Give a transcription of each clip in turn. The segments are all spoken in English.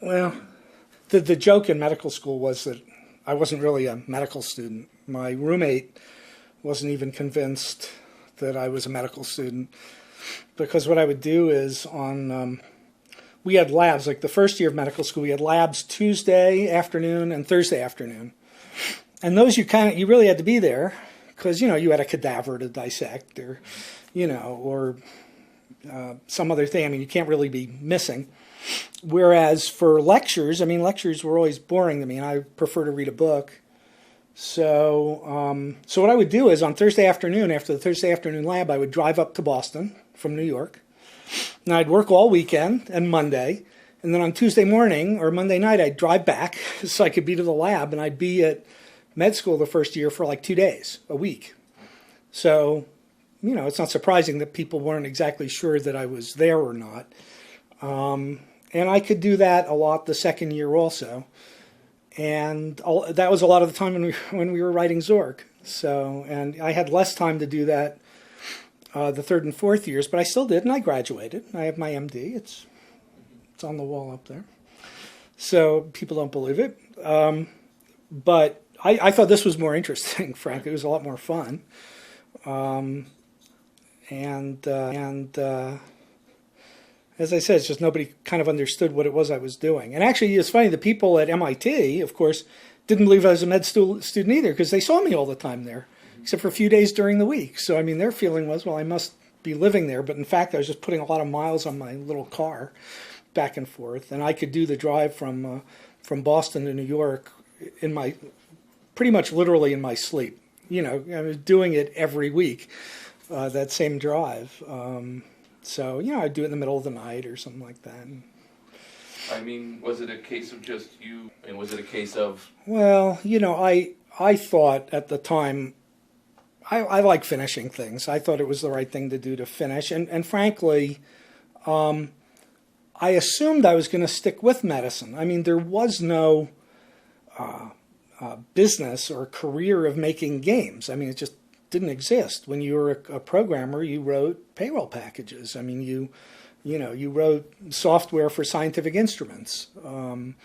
Well, the joke in medical school was that I wasn't really a medical student. My roommate wasn't even convinced that I was a medical student, because what I would do is we had labs, like the first year of medical school, we had labs Tuesday afternoon and Thursday afternoon. And those you really had to be there because, you had a cadaver to dissect or, or some other thing. I mean, you can't really be missing. Whereas for lectures, lectures were always boring to me, and I prefer to read a book. So what I would do is on Thursday afternoon, after the Thursday afternoon lab, I would drive up to Boston from New York. And I'd work all weekend and Monday. And then on Tuesday morning or Monday night, I'd drive back so I could be to the lab. And I'd be at med school the first year for like 2 days, a week. So, it's not surprising that people weren't exactly sure that I was there or not. And I could do that a lot the second year also. And that was a lot of the time when we were writing Zork. So, and I had less time to do that the third and fourth years, but I still did, and I graduated. I have my MD. It's on the wall up there. So people don't believe it. But I thought this was more interesting, frankly. It was a lot more fun. As I said, it's just nobody kind of understood what it was I was doing. And actually, it's funny, the people at MIT, of course, didn't believe I was a med student either, because they saw me all the time there, except for a few days during the week. So, their feeling was, well, I must be living there. But in fact, I was just putting a lot of miles on my little car back and forth. And I could do the drive from Boston to New York pretty much literally in my sleep. I was doing it every week, that same drive. So, I'd do it in the middle of the night or something like that. Was it a case of just you, and was it a case of... Well, I thought at the time, I like finishing things. I thought it was the right thing to do to finish. And frankly, I assumed I was going to stick with medicine. There was no business or career of making games. It just didn't exist. When you were a programmer, you wrote payroll packages. You wrote software for scientific instruments, something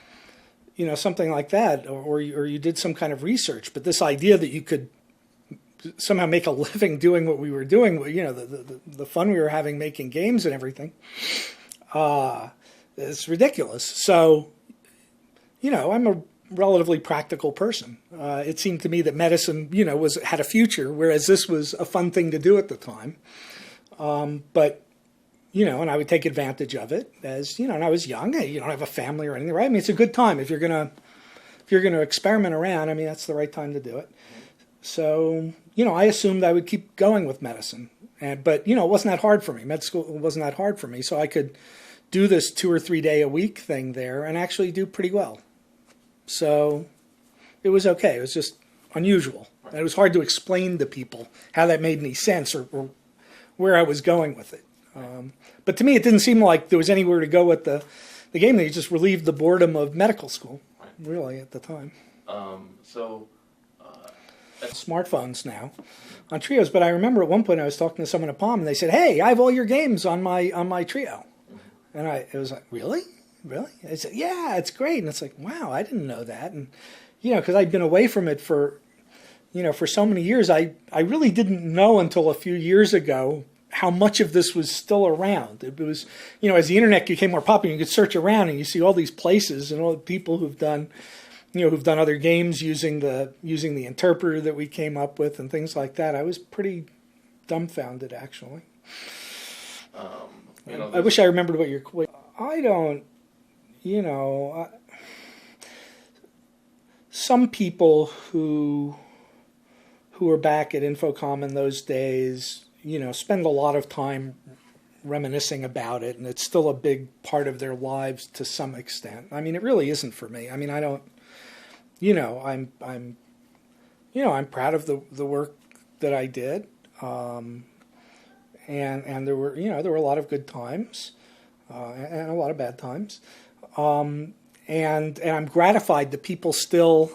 like that, or you did some kind of research. But this idea that you could somehow make a living doing what we were doing, the fun we were having making games and everything, it's ridiculous. So, I'm a relatively practical person. It seemed to me that medicine, had a future, whereas this was a fun thing to do at the time. But, and I would take advantage of it as, and I was young. You don't have a family or anything, right? it's a good time if you're gonna experiment around. That's the right time to do it. So, I assumed I would keep going with medicine, but it wasn't that hard for me. Med school wasn't that hard for me, so I could do this 2 or 3 day a week thing there and actually do pretty well. So it was okay. It was just unusual. And it was hard to explain to people how that made any sense or where I was going with it. But to me, it didn't seem like there was anywhere to go with the game. They just relieved the boredom of medical school, really, at the time. Smartphones now on Trios. But I remember at one point I was talking to someone at Palm, and they said, "Hey, I have all your games on my Trio." And it was like, really? Really? I said, yeah, it's great. And it's like, wow, I didn't know that. And, because I'd been away from it for so many years, I really didn't know until a few years ago how much of this was still around. It was, as the internet became more popular, you could search around and you see all these places and all the people who've done other games using the interpreter that we came up with and things like that. I was pretty dumbfounded, actually. I wish I remembered what your... I don't... some people who were back at Infocom in those days, spend a lot of time reminiscing about it, and it's still a big part of their lives to some extent. It really isn't for me. I don't, I'm proud of the work that I did, and there were a lot of good times, and a lot of bad times. And I'm gratified that people still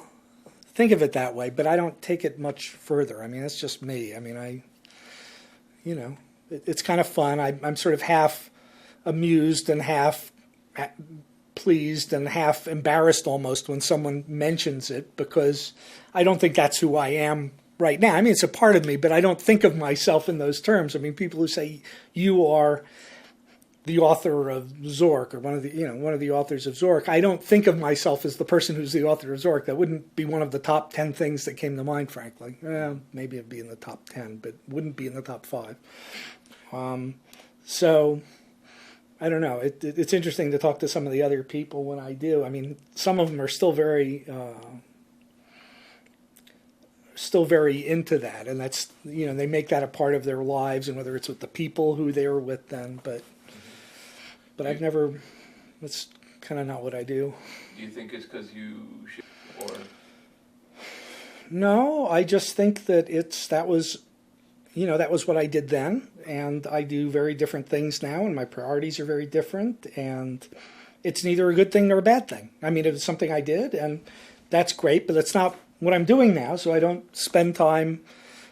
think of it that way, but I don't take it much further. It's just me. It's kind of fun. I'm sort of half amused and half pleased and half embarrassed almost when someone mentions it, because I don't think that's who I am right now. I mean, it's a part of me, but I don't think of myself in those terms. I mean, people who say you are the author of Zork, or one of the authors of Zork, I don't think of myself as the person who's the author of Zork. That wouldn't be one of the top 10 things that came to mind, frankly. Maybe it'd be in the top 10, but wouldn't be in the top 5. So I don't know. It's interesting to talk to some of the other people when I do. I mean, some of them are still very into that, and that's, they make that a part of their lives, and whether it's with the people who they were with then, but I've never, that's kind of not what I do. Do you think it's because you should, or? No, I just think that that was what I did then, and I do very different things now, and my priorities are very different, and it's neither a good thing nor a bad thing. I mean, it's something I did, and that's great, but it's not what I'm doing now, so I don't spend time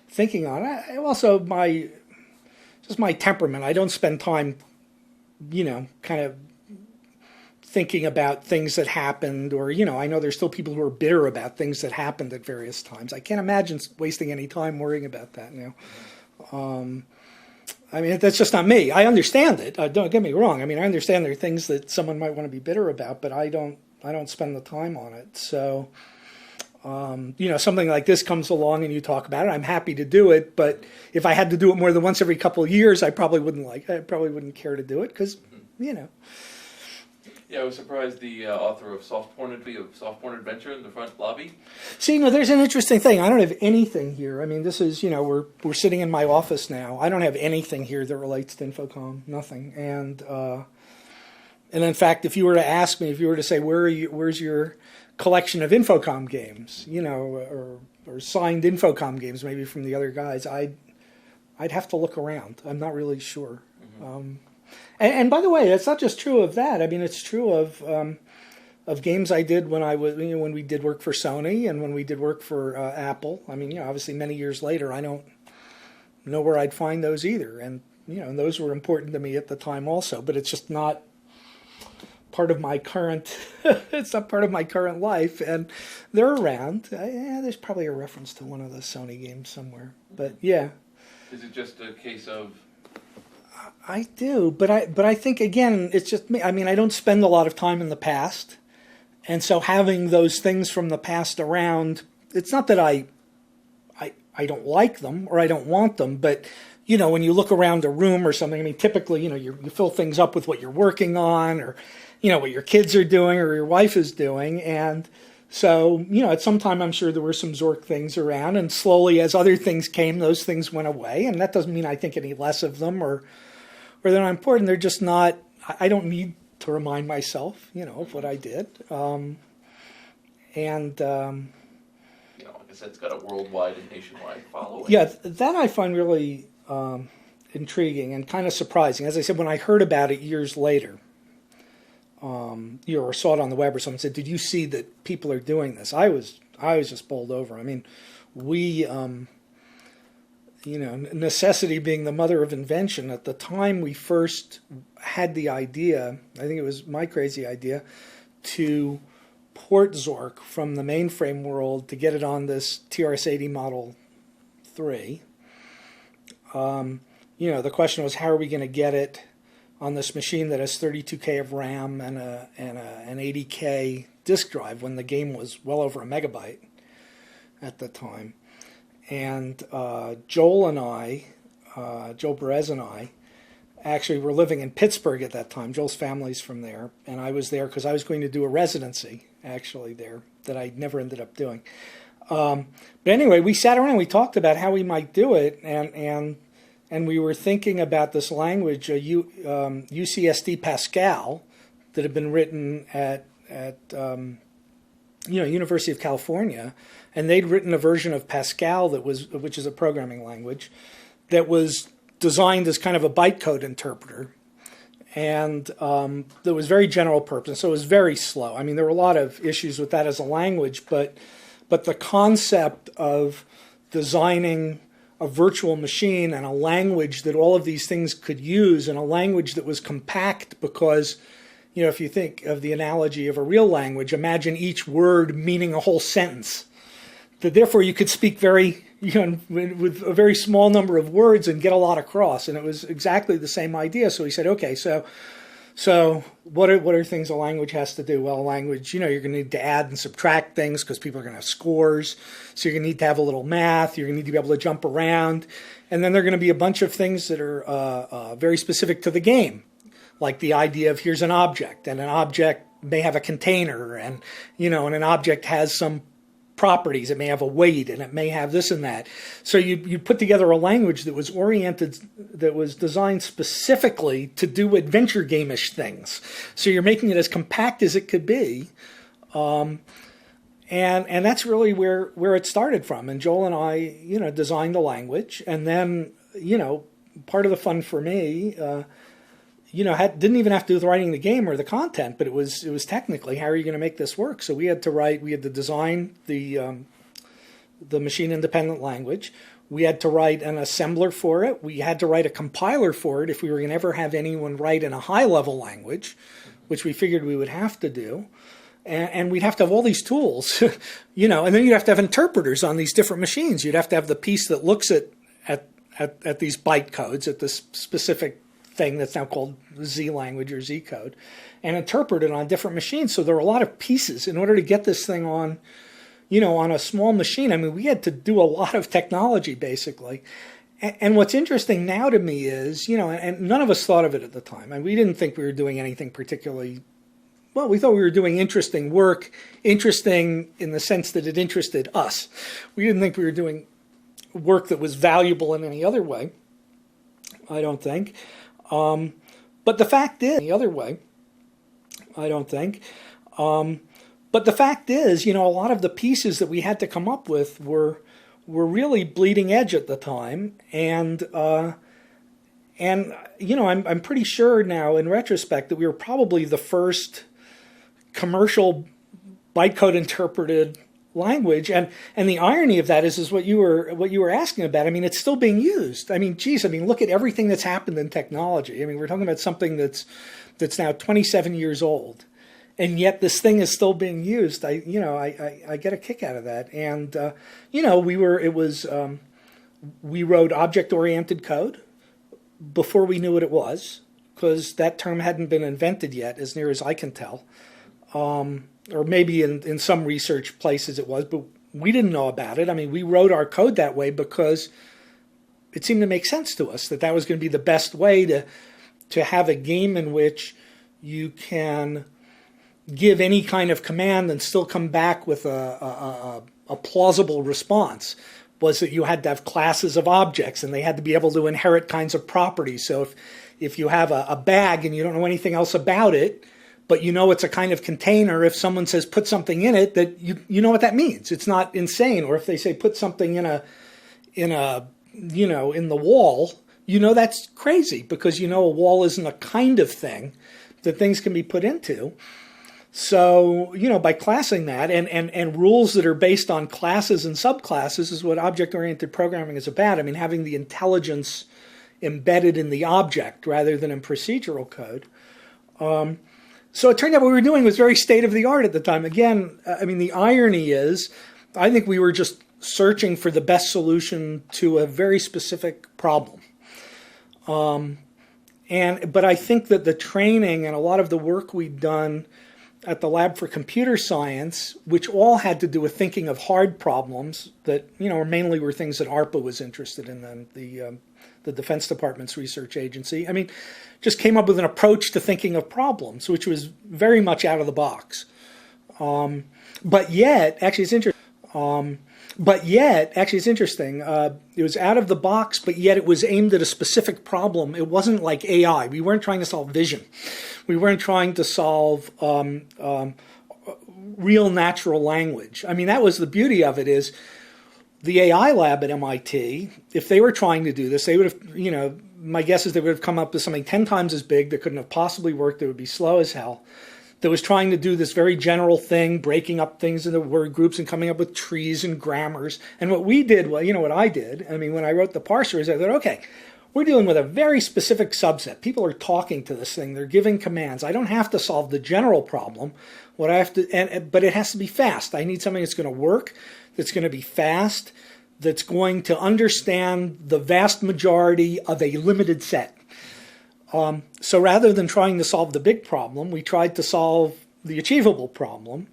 thinking on it. Also, my temperament, I don't spend time kind of thinking about things that happened, or, I know there's still people who are bitter about things that happened at various times. I can't imagine wasting any time worrying about that now. I mean, that's just not me. I understand it. Don't get me wrong. I mean, I understand there are things that someone might want to be bitter about, but I don't spend the time on it. So, something like this comes along and you talk about it, I'm happy to do it. But if I had to do it more than once every couple of years, I probably wouldn't care to do it, because, Yeah, I was surprised the author of Soft Porn Adventure in the front lobby. See, there's an interesting thing. I don't have anything here. I mean, this is, we're sitting in my office now. I don't have anything here that relates to Infocom. Nothing. And in fact, if you were to ask me, if you were to say, where's your collection of Infocom games, or signed Infocom games, maybe from the other guys, I'd have to look around. I'm not really sure. Mm-hmm. And by the way, it's not just true of that. I mean, it's true of games I did when when we did work for Sony and when we did work for Apple. I mean, obviously many years later, I don't know where I'd find those either. And, and those were important to me at the time also, but it's just not part of my current, it's not part of my current life, and they're around. There's probably a reference to one of the Sony games somewhere, but yeah. Is it just a case of? I do, but I think, again, it's just me. I mean, I don't spend a lot of time in the past, and so having those things from the past around, it's not that I don't like them or I don't want them, but when you look around a room or something, I mean, typically, you fill things up with what you're working on, or what your kids are doing or your wife is doing. And so, at some time, I'm sure there were some Zork things around, and slowly as other things came, those things went away. And that doesn't mean I think any less of them or they're not important. They're just not, I don't need to remind myself, of what I did. Like I said, it's got a worldwide and nationwide following. Yeah, that I find really intriguing and kind of surprising. As I said, when I heard about it years later, or saw it on the web or someone said, "Did you see that people are doing this?" I was just bowled over. I mean, we, necessity being the mother of invention. At the time we first had the idea, I think it was my crazy idea, to port Zork from the mainframe world to get it on this TRS-80 Model 3. The question was, how are we going to get it on this machine that has 32K of RAM and an 80K disk drive, when the game was well over a megabyte at the time. And Joel Perez and I, actually were living in Pittsburgh at that time. Joel's family's from there, and I was there because I was going to do a residency, actually, there, that I never ended up doing. But anyway, we sat around and we talked about how we might do it, and we were thinking about this language, UCSD Pascal, that had been written at University of California, and they'd written a version of Pascal which is a programming language, that was designed as kind of a bytecode interpreter, and that was very general purpose, so it was very slow. I mean, there were a lot of issues with that as a language, but the concept of designing a virtual machine and a language that all of these things could use, and a language that was compact because if you think of the analogy of a real language, imagine each word meaning a whole sentence. That therefore you could speak with a very small number of words and get a lot across. And it was exactly the same idea. So he said, okay, so what are things a language has to do? Well, a language, you're going to need to add and subtract things because people are going to have scores. So you're going to need to have a little math. You're going to need to be able to jump around. And then there are going to be a bunch of things that are very specific to the game, like the idea of here's an object, and an object may have a container, and an object has some properties. It may have a weight, and it may have this and that. So you put together a language that was designed specifically to do adventure game-ish things. So you're making it as compact as it could be, and that's really where it started from. And Joel and I, designed the language, and then part of the fun for me. Didn't even have to do with writing the game or the content, but it was technically, how are you going to make this work? So we had to design the machine-independent language. We had to write an assembler for it. We had to write a compiler for it if we were going to ever have anyone write in a high-level language, which we figured we would have to do. And we'd have to have all these tools, and then you'd have to have interpreters on these different machines. You'd have to have the piece that looks at these byte codes, at this specific thing that's now called Z language or Z code, and interpret it on different machines. So there are a lot of pieces in order to get this thing on, on a small machine. I mean, we had to do a lot of technology basically. And what's interesting now to me is, and none of us thought of it at the time. And we didn't think we were doing anything particularly, well, we thought we were doing interesting work, interesting in the sense that it interested us. We didn't think we were doing work that was valuable in any other way, I don't think. But the fact is, the other way, I don't think. But the fact is, a lot of the pieces that we had to come up with were really bleeding edge at the time, and I'm pretty sure now in retrospect that we were probably the first commercial bytecode interpreted language, and the irony of that is what you were asking about. I mean, it's still being used. I mean, look at everything that's happened in technology. I mean, we're talking about something that's now 27 years old, and yet this thing is still being used. I get a kick out of that. And we wrote object-oriented code before we knew what it was, because that term hadn't been invented yet, as near as I can tell. Or maybe in some research places it was, but we didn't know about it. I mean, we wrote our code that way because it seemed to make sense to us that was going to be the best way to have a game in which you can give any kind of command and still come back with a plausible response. Was that you had to have classes of objects, and they had to be able to inherit kinds of properties. So if you have a bag and you don't know anything else about it, but it's a kind of container, if someone says put something in it, that you know what that means. It's not insane. Or if they say put something in the wall, that's crazy, because a wall isn't a kind of thing that things can be put into. So, by classing that and rules that are based on classes and subclasses is what object-oriented programming is about. I mean, having the intelligence embedded in the object rather than in procedural code. So it turned out what we were doing was very state-of-the-art at the time. Again, I mean, the irony is, I think we were just searching for the best solution to a very specific problem. But I think that the training and a lot of the work we'd done at the Lab for Computer Science, which all had to do with thinking of hard problems that, mainly were things that ARPA was interested in, then the Defense Department's research agency. I mean, just came up with an approach to thinking of problems, which was very much out of the box. But yet, actually, it's interesting. It was out of the box, but yet it was aimed at a specific problem. It wasn't like AI. We weren't trying to solve vision. We weren't trying to solve real natural language. I mean, that was the beauty of it, is the AI lab at MIT, if they were trying to do this, they would have, my guess is they would have come up with something 10 times as big that couldn't have possibly worked, that would be slow as hell, that was trying to do this very general thing, breaking up things into word groups and coming up with trees and grammars. And what we did, well, what I did, I mean, when I wrote the parser, is I thought, okay, we're dealing with a very specific subset. People are talking to this thing. They're giving commands. I don't have to solve the general problem. What I have to, but it has to be fast. I need something that's going to work, that's going to be fast, that's going to understand the vast majority of a limited set. So rather than trying to solve the big problem, we tried to solve the achievable problem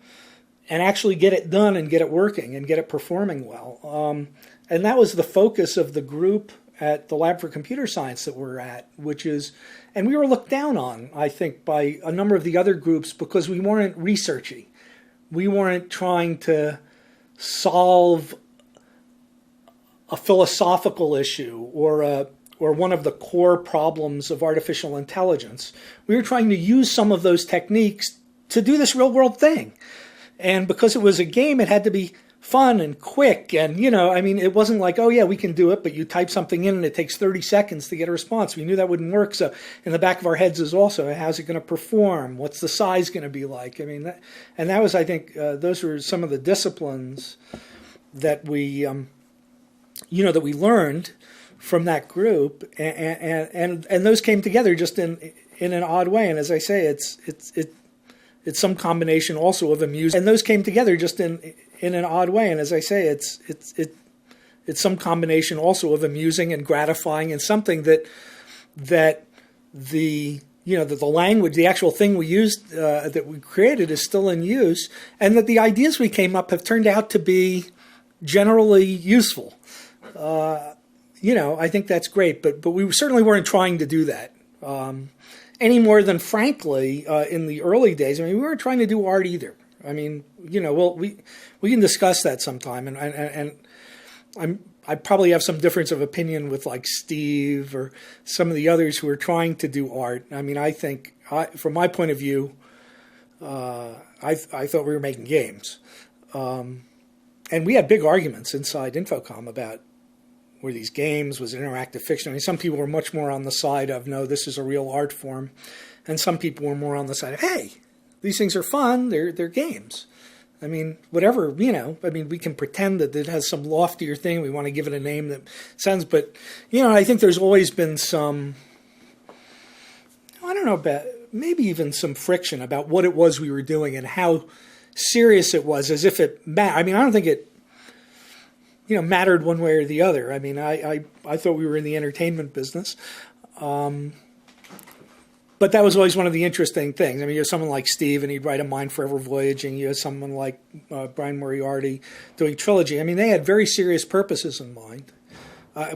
and actually get it done and get it working and get it performing well. And that was the focus of the group at the Lab for Computer Science that we're at, which is, and we were looked down on, I think, by a number of the other groups because we weren't researchy. We weren't trying to solve a philosophical issue or one of the core problems of artificial intelligence. We were trying to use some of those techniques to do this real world thing. And because it was a game, it had to be fun and quick. And, it wasn't like, oh, yeah, we can do it, but you type something in and it takes 30 seconds to get a response. We knew that wouldn't work. So in the back of our heads is also, how's it going to perform? What's the size going to be like? That was, I think, those were some of the disciplines that we, that we learned from that group. And those came together just in an odd way. And as I say, it's some combination also of amusing. And those came together just in an odd way. And as I say, it's some combination also of amusing and gratifying and something that the language, the actual thing we used, that we created is still in use, and that the ideas we came up have turned out to be generally useful. I think that's great, but we certainly weren't trying to do that. Any more than, frankly, in the early days, we weren't trying to do art either. We can discuss that sometime, and I probably have some difference of opinion with like Steve or some of the others who are trying to do art. I think, from my point of view, I thought we were making games, and we had big arguments inside Infocom about were these games, was it interactive fiction? Some people were much more on the side of, no, this is a real art form. And some people were more on the side of, hey, these things are fun, they're games. Whatever, we can pretend that it has some loftier thing, we want to give it a name that sounds, but, I think there's always been some, I don't know, about maybe even some friction about what it was we were doing and how serious it was, as if it mattered. I don't think it mattered one way or the other. I thought we were in the entertainment business. But that was always one of the interesting things. You have someone like Steve, and he'd write a Mind Forever Voyaging. You had someone like Brian Moriarty doing Trilogy. They had very serious purposes in mind,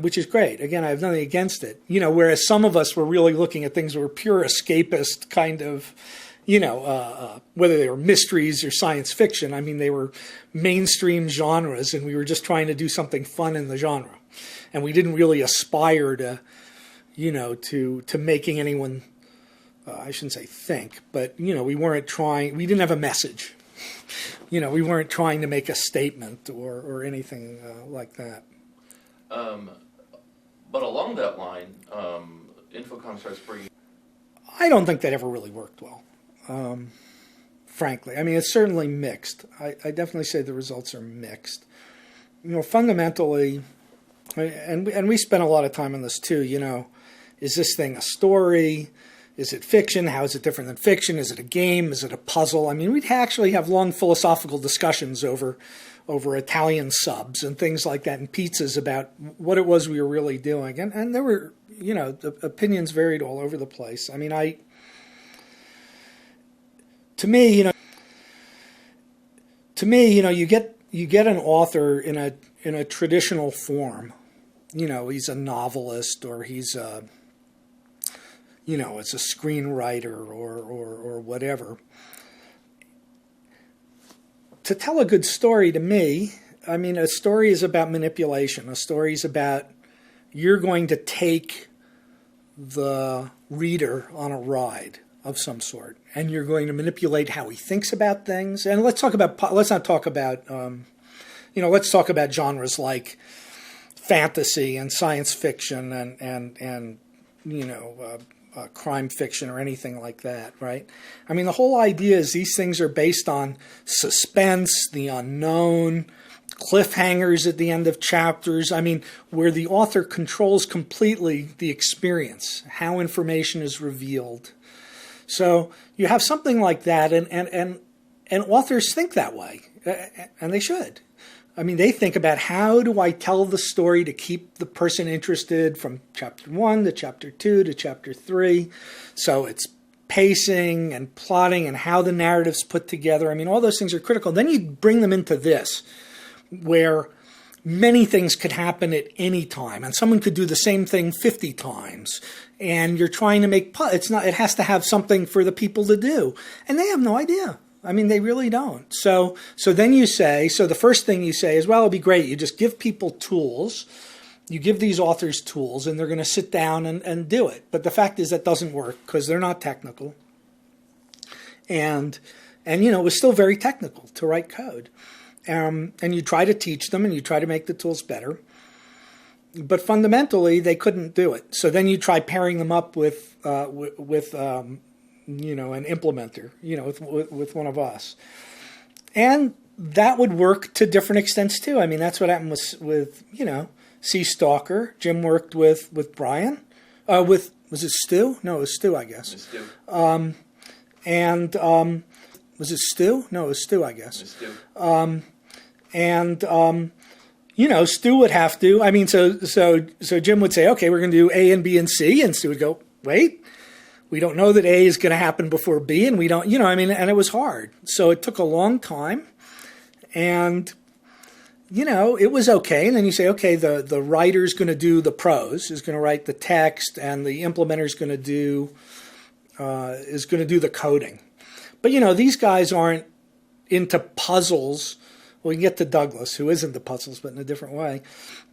which is great. Again, I have nothing against it. Whereas some of us were really looking at things that were pure escapist kind of, whether they were mysteries or science fiction. They were mainstream genres, and we were just trying to do something fun in the genre. And we didn't really aspire to, to making anyone, I shouldn't say think, but, we weren't trying, we didn't have a message. We weren't trying to make a statement or anything like that. But along that line, Infocom starts bringing... I don't think that ever really worked well. Frankly, it's certainly mixed. I definitely say the results are mixed. Fundamentally, and we spent a lot of time on this too. Is this thing a story? Is it fiction? How is it different than fiction? Is it a game? Is it a puzzle? We'd actually have long philosophical discussions over Italian subs and things like that, and pizzas about what it was we were really doing. And there were, the opinions varied all over the place. To me, you get an author in a traditional form. He's a novelist, or he's a, it's a screenwriter or whatever. To tell a good story, to me, a story is about manipulation. A story is about, you're going to take the reader on a ride of some sort, and you're going to manipulate how he thinks about things. And let's talk about, let's talk about genres like fantasy and science fiction and crime fiction or anything like that, right? The whole idea is these things are based on suspense, the unknown, cliffhangers at the end of chapters. I mean, where the author controls completely the experience, how information is revealed. So you have something like that, and authors think that way, and they should. I mean, they think about, how do I tell the story to keep the person interested from chapter 1 to chapter 2 to chapter 3. So it's pacing and plotting and how the narrative's put together. I mean, all those things are critical. Then you bring them into this, where many things could happen at any time, and someone could do the same thing 50 times. And you're trying to make it has to have something for the people to do, and they have no idea. I mean, they really don't. So then you say, the first thing you say is, well, it'll be great. You just give people tools. You give these authors tools, and they're going to sit down and do it. But the fact is that doesn't work, because they're not technical. And you know, it was still very technical to write code. And you try to teach them, and you try to make the tools better. But fundamentally, they couldn't do it. So then you try pairing them up with you know, an implementer, you know, with one of us. And that would work to different extents too. I mean, that's what happened with you know, Sea Stalker. Jim worked with Brian. Was it Stu? No, it was Stu, I guess. It's Stu. Was it Stu? No, it was Stu, I guess. It's Stu. You know, Stu would have to. I mean, so Jim would say, okay, we're going to do A and B and C, and Stu would go, wait. We don't know that A is going to happen before B, and we don't, you know, I mean, and it was hard. So it took a long time, and, you know, it was okay. And then you say, okay, the writer's going to do the prose, is going to write the text, and the implementer's going to do, the coding. But, you know, these guys aren't into puzzles. Well, you get to Douglas, who is into puzzles, but in a different way.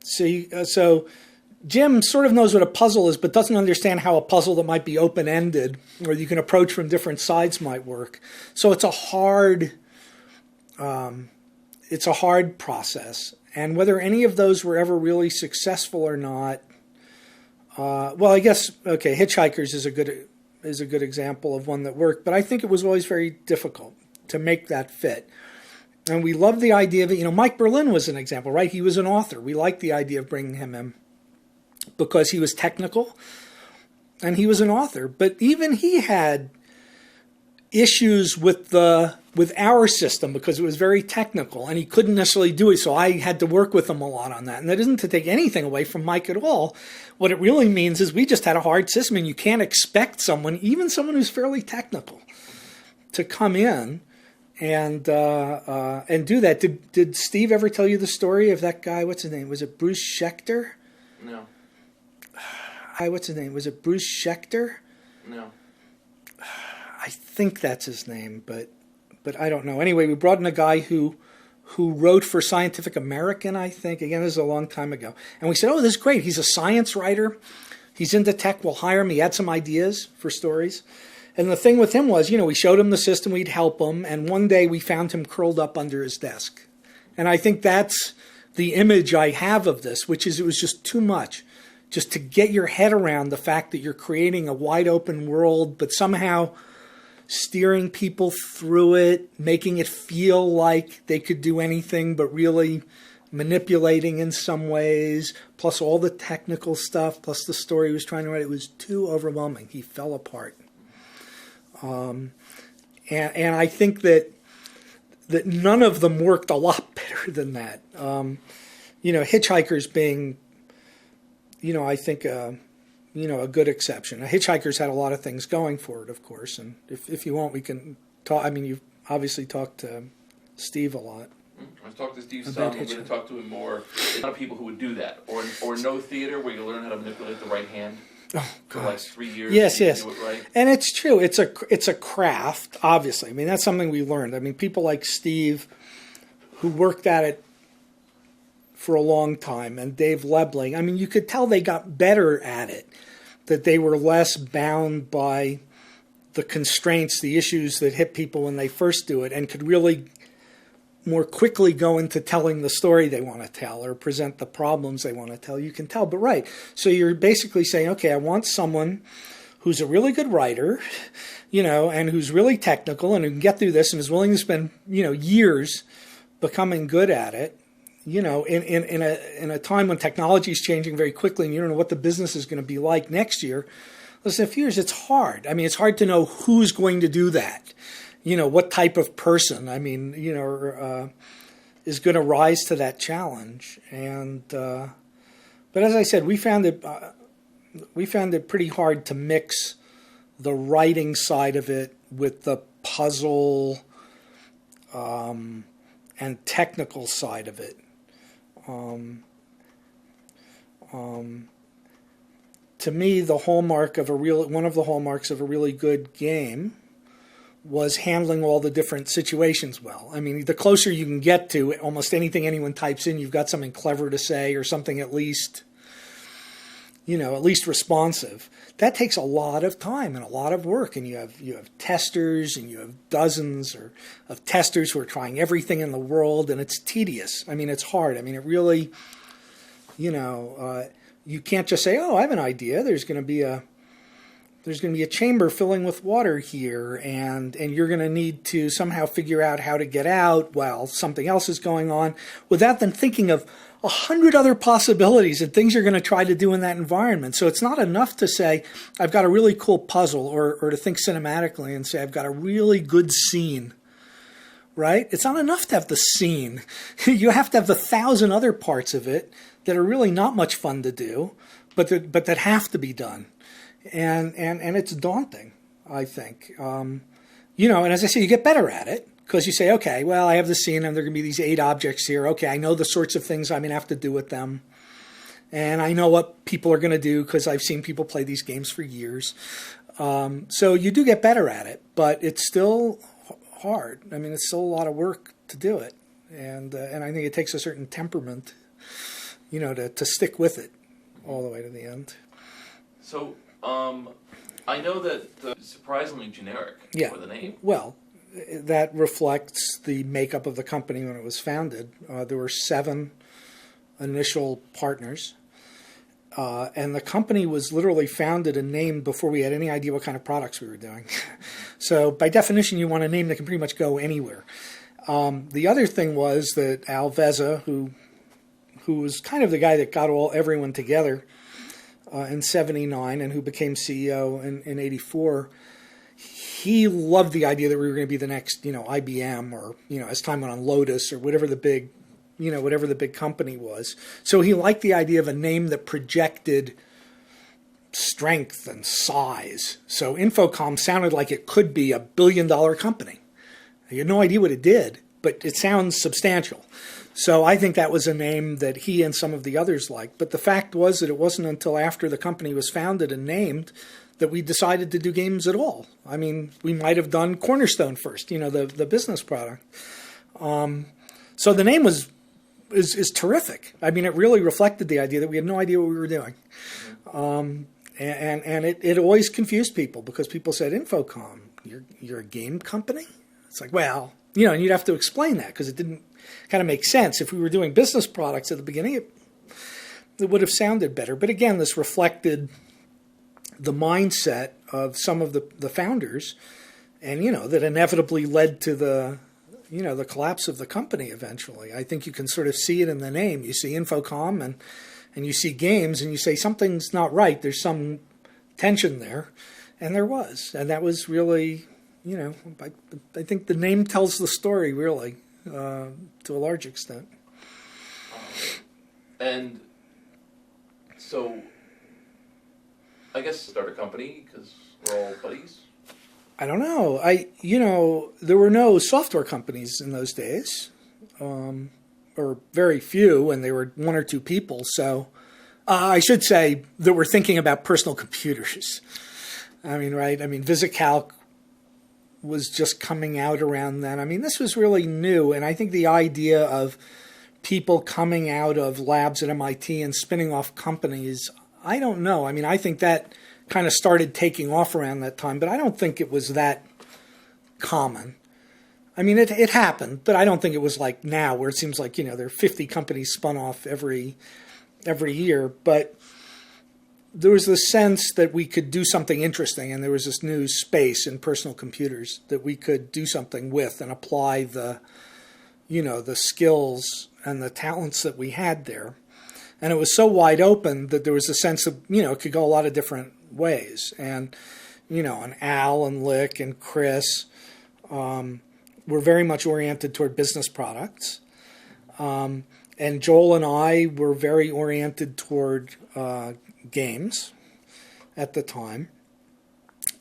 So Jim sort of knows what a puzzle is, but doesn't understand how a puzzle that might be open-ended, or you can approach from different sides, might work. So it's a hard process. And whether any of those were ever really successful or not, well, I guess, okay, Hitchhikers is a good example of one that worked, but I think it was always very difficult to make that fit. And we love the idea of it. You know, Mike Berlin was an example, right? He was an author. We liked the idea of bringing him in, because he was technical and he was an author. But even he had issues with our system, because it was very technical and he couldn't necessarily do it. So I had to work with him a lot on that. And that isn't to take anything away from Mike at all. What it really means is we just had a hard system, and you can't expect someone, even someone who's fairly technical, to come in and do that. Did Steve ever tell you the story of that guy? What's his name? Was it Bruce Schechter? No. What's his name? Was it Bruce Schechter? No. I think that's his name, but I don't know. Anyway, we brought in a guy who wrote for Scientific American, I think. Again, this is a long time ago. And we said, oh, this is great. He's a science writer. He's into tech. We'll hire him. He had some ideas for stories. And the thing with him was, you know, we showed him the system. We'd help him. And one day we found him curled up under his desk. And I think that's the image I have of this, which is it was just too much. Just to get your head around the fact that you're creating a wide open world, but somehow steering people through it, making it feel like they could do anything, but really manipulating in some ways, plus all the technical stuff, plus the story he was trying to write. It was too overwhelming. He fell apart. And I think that none of them worked a lot better than that. You know, Hitchhikers being, you know, I think, you know, a good exception. Hitchhikers had a lot of things going for it, of course. And if you want, we can talk. I mean, you've obviously talked to Steve a lot. I've talked to Steve some. I'm going to talk to him more. There's a lot of people who would do that. Or no theater, where you learn how to manipulate the right hand. Oh, for like 3 years. Yes. Do it right. And it's true. It's a craft, obviously. I mean, that's something we learned. I mean, people like Steve, who worked at it for a long time, and Dave Lebling, I mean, you could tell they got better at it, that they were less bound by the constraints, the issues that hit people when they first do it, and could really more quickly go into telling the story they want to tell or present the problems they want to tell. You can tell, but right. So you're basically saying, okay, I want someone who's a really good writer, you know, and who's really technical and who can get through this and is willing to spend, you know, years becoming good at it. in a time when technology is changing very quickly and you don't know what the business is going to be like next year, listen, a few years, it's hard. I mean, it's hard to know who's going to do that. What type of person, is going to rise to that challenge. And but as I said, we found it pretty hard to mix the writing side of it with the puzzle and technical side of it. To me, one of the hallmarks of a really good game was handling all the different situations well. I mean, the closer you can get to almost anything anyone types in, you've got something clever to say or something at least responsive. That takes a lot of time and a lot of work, and you have testers, and you have dozens of testers who are trying everything in the world, and it's tedious. I mean, it's hard. I mean, it really, you can't just say, "Oh, I have an idea. There's going to be a chamber filling with water here, and you're going to need to somehow figure out how to get out while something else is going on," without then thinking of 100 other possibilities and things you're going to try to do in that environment. So it's not enough to say, I've got a really cool puzzle, or to think cinematically and say, I've got a really good scene, right? It's not enough to have the scene. You have to have the 1,000 other parts of it that are really not much fun to do, but that have to be done. And it's daunting, I think. And as I say, you get better at it because you say, okay, well, I have the scene and there are going to be these 8 objects here. Okay, I know the sorts of things I'm going to have to do with them. And I know what people are going to do because I've seen people play these games for years. So you do get better at it, but it's still hard. I mean, it's still a lot of work to do it. And I think it takes a certain temperament, to stick with it all the way to the end. So, I know that it's surprisingly generic for the name. Well, that reflects the makeup of the company when it was founded. There were 7 initial partners, and the company was literally founded and named before we had any idea what kind of products we were doing. So by definition, you want a name that can pretty much go anywhere. The other thing was that Al Vezza, who was kind of the guy that got everyone together in '79 and who became CEO in '84, he loved the idea that we were going to be the next, IBM or, as time went on, Lotus or whatever the big company was. So he liked the idea of a name that projected strength and size. So Infocom sounded like it could be a billion-dollar company. You had no idea what it did, but it sounds substantial. So I think that was a name that he and some of the others liked. But the fact was that it wasn't until after the company was founded and named that we decided to do games at all. I mean, we might have done Cornerstone first, the business product. So the name is terrific. I mean, it really reflected the idea that we had no idea what we were doing. And it always confused people because people said, Infocom, you're a game company? It's like, well, and you'd have to explain that because it didn't kind of make sense. If we were doing business products at the beginning, it would have sounded better. But again, this reflected the mindset of some of the founders, and that inevitably led to the collapse of the company eventually. I think you can sort of see it in the name. You see Infocom and you see games, and you say something's not right. There's some tension there, and there was, and that was really, I think the name tells the story really to a large extent. And so, I guess start a company because we're all buddies. I don't know. There were no software companies in those days, or very few, and they were 1 or 2 people. So I should say that we're thinking about personal computers. I mean, right? I mean, VisiCalc was just coming out around then. I mean, this was really new, and I think the idea of people coming out of labs at MIT and spinning off companies, I don't know. I mean, I think that kind of started taking off around that time, but I don't think it was that common. I mean, it happened, but I don't think it was like now where it seems like, there are 50 companies spun off every year. But there was the sense that we could do something interesting, and there was this new space in personal computers that we could do something with and apply the skills and the talents that we had there. And it was so wide open that there was a sense of, it could go a lot of different ways. And, and Al and Lick and Chris were very much oriented toward business products. And Joel and I were very oriented toward games at the time.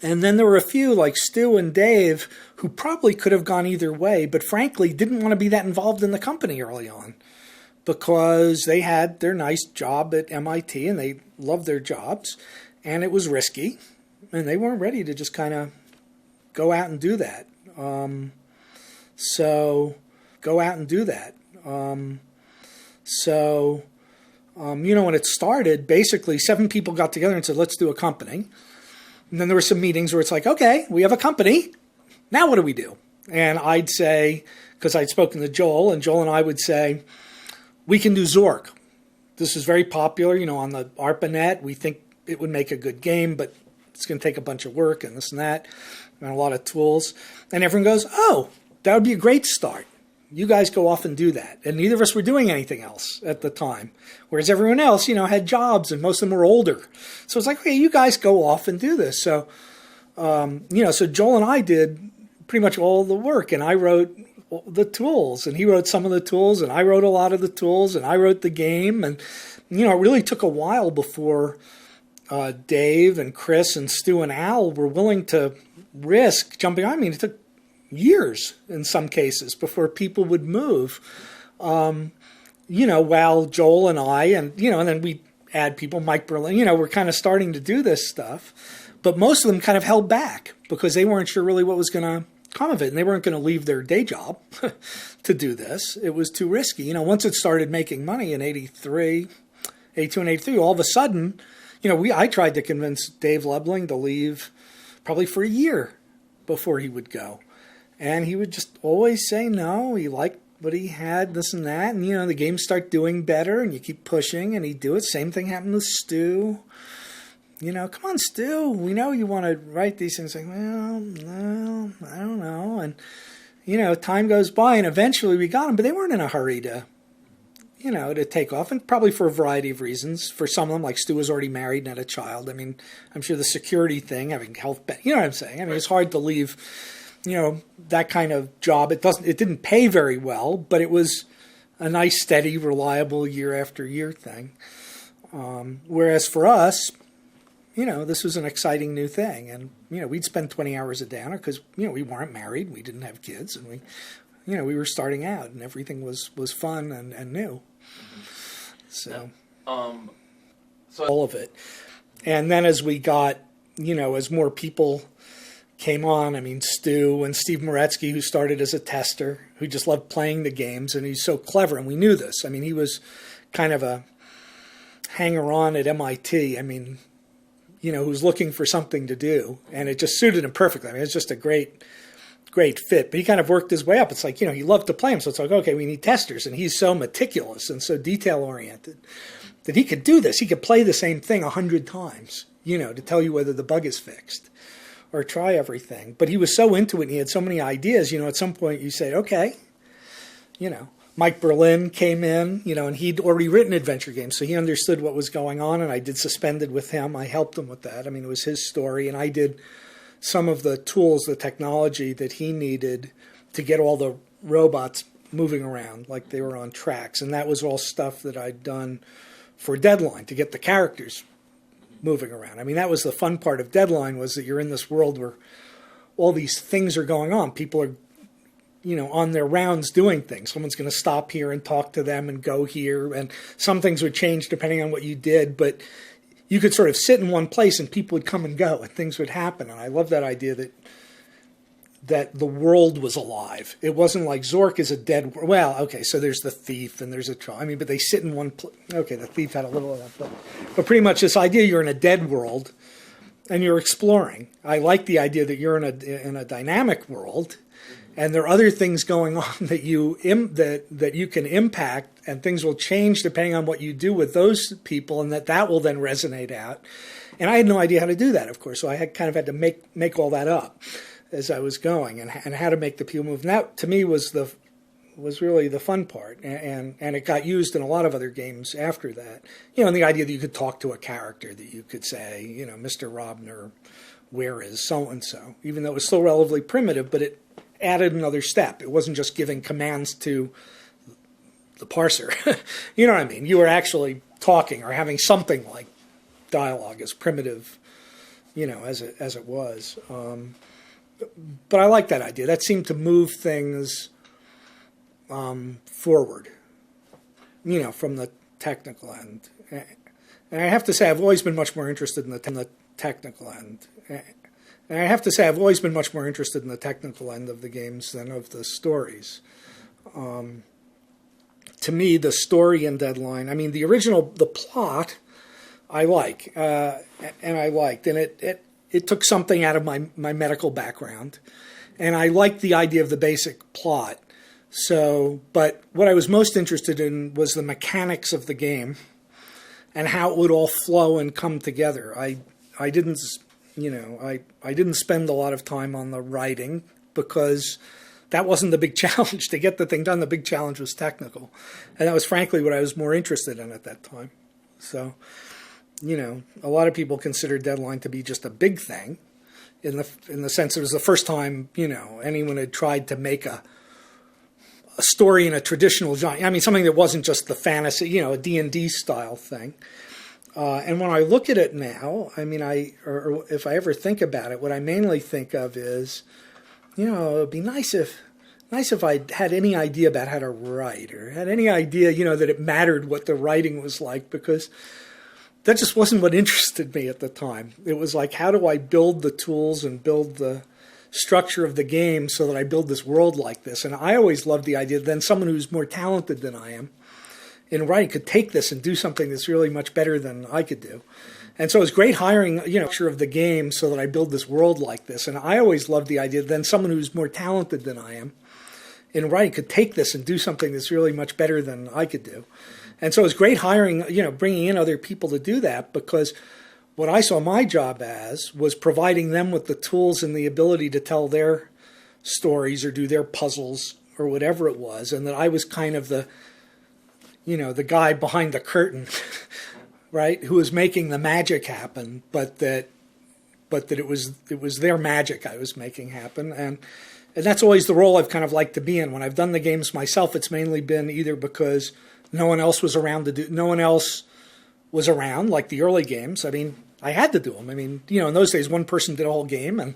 And then there were a few like Stu and Dave who probably could have gone either way, but frankly didn't want to be that involved in the company early on because they had their nice job at MIT and they loved their jobs and it was risky and they weren't ready to just kind of go out and do that. When it started, basically 7 people got together and said, let's do a company. And then there were some meetings where it's like, okay, we have a company. Now what do we do? And I'd say, because I'd spoken to Joel, and Joel and I would say, we can do Zork. This is very popular, on the ARPANET. We think it would make a good game, but it's going to take a bunch of work and this and that, and a lot of tools. And everyone goes, oh, that would be a great start. You guys go off and do that. And neither of us were doing anything else at the time. Whereas everyone else, had jobs and most of them were older. So it's like, okay, you guys go off and do this. So, so Joel and I did pretty much all the work. And I wrote the tools and he wrote some of the tools and I wrote a lot of the tools and I wrote the game. And, it really took a while before Dave and Chris and Stu and Al were willing to risk jumping. I mean, it took years in some cases before people would move, while Joel and I, and then we add people, Mike Berlin, we're kind of starting to do this stuff, but most of them kind of held back because they weren't sure really what was going to come of it. And they weren't going to leave their day job to do this. It was too risky. Once it started making money in 82 and 83, all of a sudden, I tried to convince Dave Lebling to leave probably for a year before he would go. And he would just always say no. He liked what he had, this and that. And, the games start doing better and you keep pushing and he'd do it. Same thing happened with Stu. Come on, Stu. We know you want to write these things. Like, well, no, I don't know. And, time goes by and eventually we got them. But they weren't in a hurry to take off. And probably for a variety of reasons. For some of them, like Stu was already married and had a child. I mean, I'm sure the security thing, having health, you know what I'm saying? I mean, it's hard to leave that kind of job. It didn't pay very well, but it was a nice, steady, reliable year after year thing. Whereas for us, this was an exciting new thing. And, we'd spend 20 hours a day on it because, we weren't married. We didn't have kids. And we were starting out and everything was fun and new. So all of it. And then as we got, as more people came on, I mean, Stu and Steve Moretsky, who started as a tester, who just loved playing the games, and he's so clever, and we knew this. I mean, he was kind of a hanger-on at MIT. I mean, who was looking for something to do, and it just suited him perfectly. I mean, it's just a great fit. But he kind of worked his way up. It's like, he loved to play them, so it's like, okay, we need testers, and he's so meticulous and so detail-oriented that he could do this. He could play the same thing 100 times, to tell you whether the bug is fixed. Or try everything. But he was so into it and he had so many ideas, at some point you said, okay, Mike Berlin came in, and he'd already written adventure games, so he understood what was going on, and I did Suspended with him. I helped him with that. I mean, it was his story, and I did some of the tools, the technology that he needed to get all the robots moving around like they were on tracks, and that was all stuff that I'd done for Deadline to get the characters moving around. I mean, that was the fun part of Deadline, was that you're in this world where all these things are going on. People are, on their rounds doing things. Someone's going to stop here and talk to them and go here. And some things would change depending on what you did, but you could sort of sit in one place and people would come and go and things would happen. And I love that idea that the world was alive. It wasn't like Zork is a dead world. Well, okay, so there's the thief and there's a troll. I mean, but they sit in one place. Okay, the thief had a little of that. But pretty much this idea you're in a dead world and you're exploring. I like the idea that you're in a dynamic world and there are other things going on that you can impact, and things will change depending on what you do with those people, and that will then resonate out. And I had no idea how to do that, of course, so I had to make all that up as I was going, and how to make the people move. And that, to me, was was really the fun part, and it got used in a lot of other games after that. And the idea that you could talk to a character, that you could say, Mr. Robner, where is so and so, even though it was still relatively primitive, but it added another step. It wasn't just giving commands to the parser. You know what I mean? You were actually talking or having something like dialogue, as primitive, as it was. But I like that idea. That seemed to move things forward, from the technical end. And I have to say, I've always been much more interested in the technical end. And I have to say, I've always been much more interested in the technical end of the games than of the stories. To me, the story in Deadline, the plot, I like, and I liked, and it took something out of my medical background, and I liked the idea of the basic plot. So, but what I was most interested in was the mechanics of the game and how it would all flow and come together. I didn't spend a lot of time on the writing because that wasn't the big challenge. To get the thing done, the big challenge was technical. And that was frankly what I was more interested in at that time. So, a lot of people consider Deadline to be just a big thing in the sense it was the first time, anyone had tried to make a story in a traditional genre. Something that wasn't just the fantasy, a D&D style thing. And when I look at it now, or if I ever think about it, what I mainly think of is, it would be nice if I had any idea about how to write, or had any idea, that it mattered what the writing was like, because that just wasn't what interested me at the time. It was like, how do I build the tools and build the structure of the game so that I build this world like this? And I always loved the idea that then someone who's more talented than I am in writing could take this and do something that's really much better than I could do. And so it was great hiring, structure of the game so that I build this world like this. And I always loved the idea that then someone who's more talented than I am in writing could take this and do something that's really much better than I could do. And so it was great hiring, bringing in other people to do that, because what I saw my job as was providing them with the tools and the ability to tell their stories or do their puzzles or whatever it was. And that I was kind of the guy behind the curtain, right, who was making the magic happen, but that it was their magic I was making happen. And that's always the role I've kind of liked to be in. When I've done the games myself, it's mainly been either because no one else was around, like the early games. I had to do them. In those days, one person did a whole game, and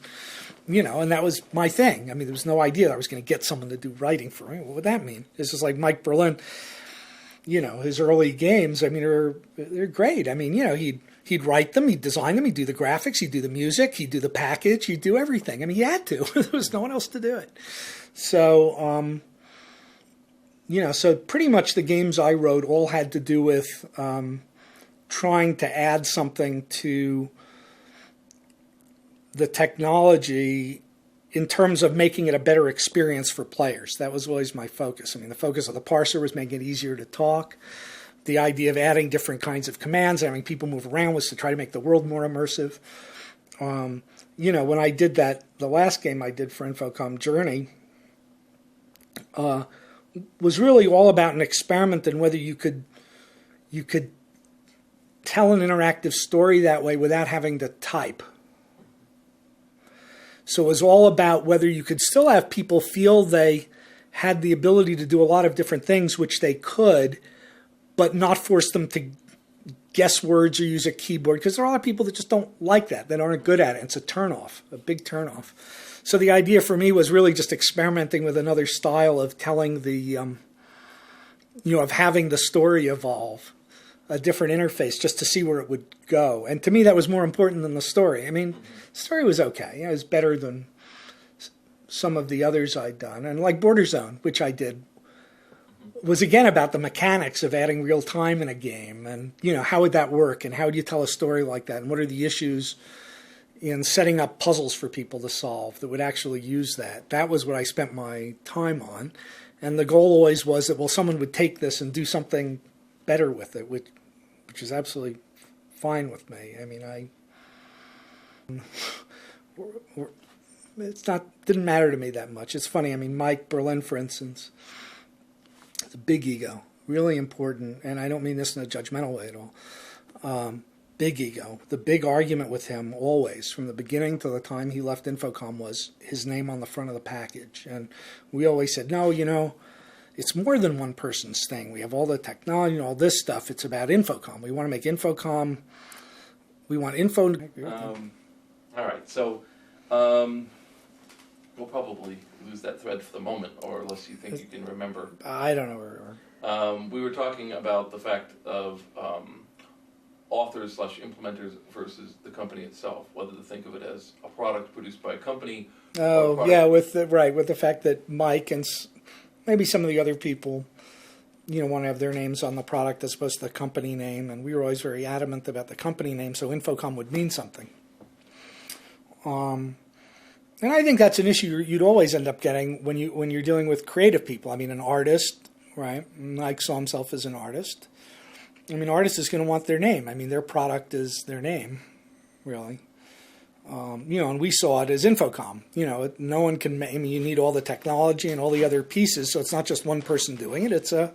that was my thing. There was no idea that I was going to get someone to do writing for me. What would that mean? It's just like Mike Berlin, his early games, they're great. He'd write them, he'd design them, he'd do the graphics, he'd do the music, he'd do the package, he'd do everything. He had to. There was no one else to do it. So, so pretty much the games I wrote all had to do with trying to add something to the technology in terms of making it a better experience for players. That was always my focus. The focus of the parser was making it easier to talk. The idea of adding different kinds of commands, having people move around, was to try to make the world more immersive. When I did that, the last game I did for Infocom, Journey, was really all about an experiment in whether you could tell an interactive story that way without having to type. So it was all about whether you could still have people feel they had the ability to do a lot of different things, which they could, but not force them to guess words or use a keyboard, because there are a lot of people that just don't like that, that aren't good at it. It's a turnoff, a big turnoff. So the idea for me was really just experimenting with another style of telling the, of having the story evolve, a different interface, just to see where it would go. And to me, that was more important than the story. The story was okay. It was better than some of the others I'd done. And like Border Zone, which I did, was again about the mechanics of adding real time in a game. And, how would that work? And how would you tell a story like that? And what are the issues in setting up puzzles for people to solve that would actually use that? That was what I spent my time on. And the goal always was that, someone would take this and do something better with it, which is absolutely fine with me. Didn't matter to me that much. It's funny. Mike Berlin, for instance, The big ego, really important, and I don't mean this in a judgmental way at all. Big ego. The big argument with him always, from the beginning to the time he left Infocom, was his name on the front of the package. And we always said, no, it's more than one person's thing. We have all the technology and all this stuff. It's about Infocom. We want to make Infocom. We want info. All right, so we'll probably lose that thread for the moment, or unless you think you can remember. I don't know where we were. We were talking about the fact of authors/implementers versus the company itself, whether to think of it as a product produced by a company. Oh, yeah, with the fact that Mike and maybe some of the other people, want to have their names on the product as opposed to the company name, and we were always very adamant about the company name, so Infocom would mean something. And I think that's an issue you'd always end up getting when you're dealing with creative people. I mean, an artist, right? Mike saw himself as an artist. I mean, artist is going to want their name. I mean, their product is their name, really. And we saw it as Infocom. No one can. I mean, you need all the technology and all the other pieces, so it's not just one person doing it. It's a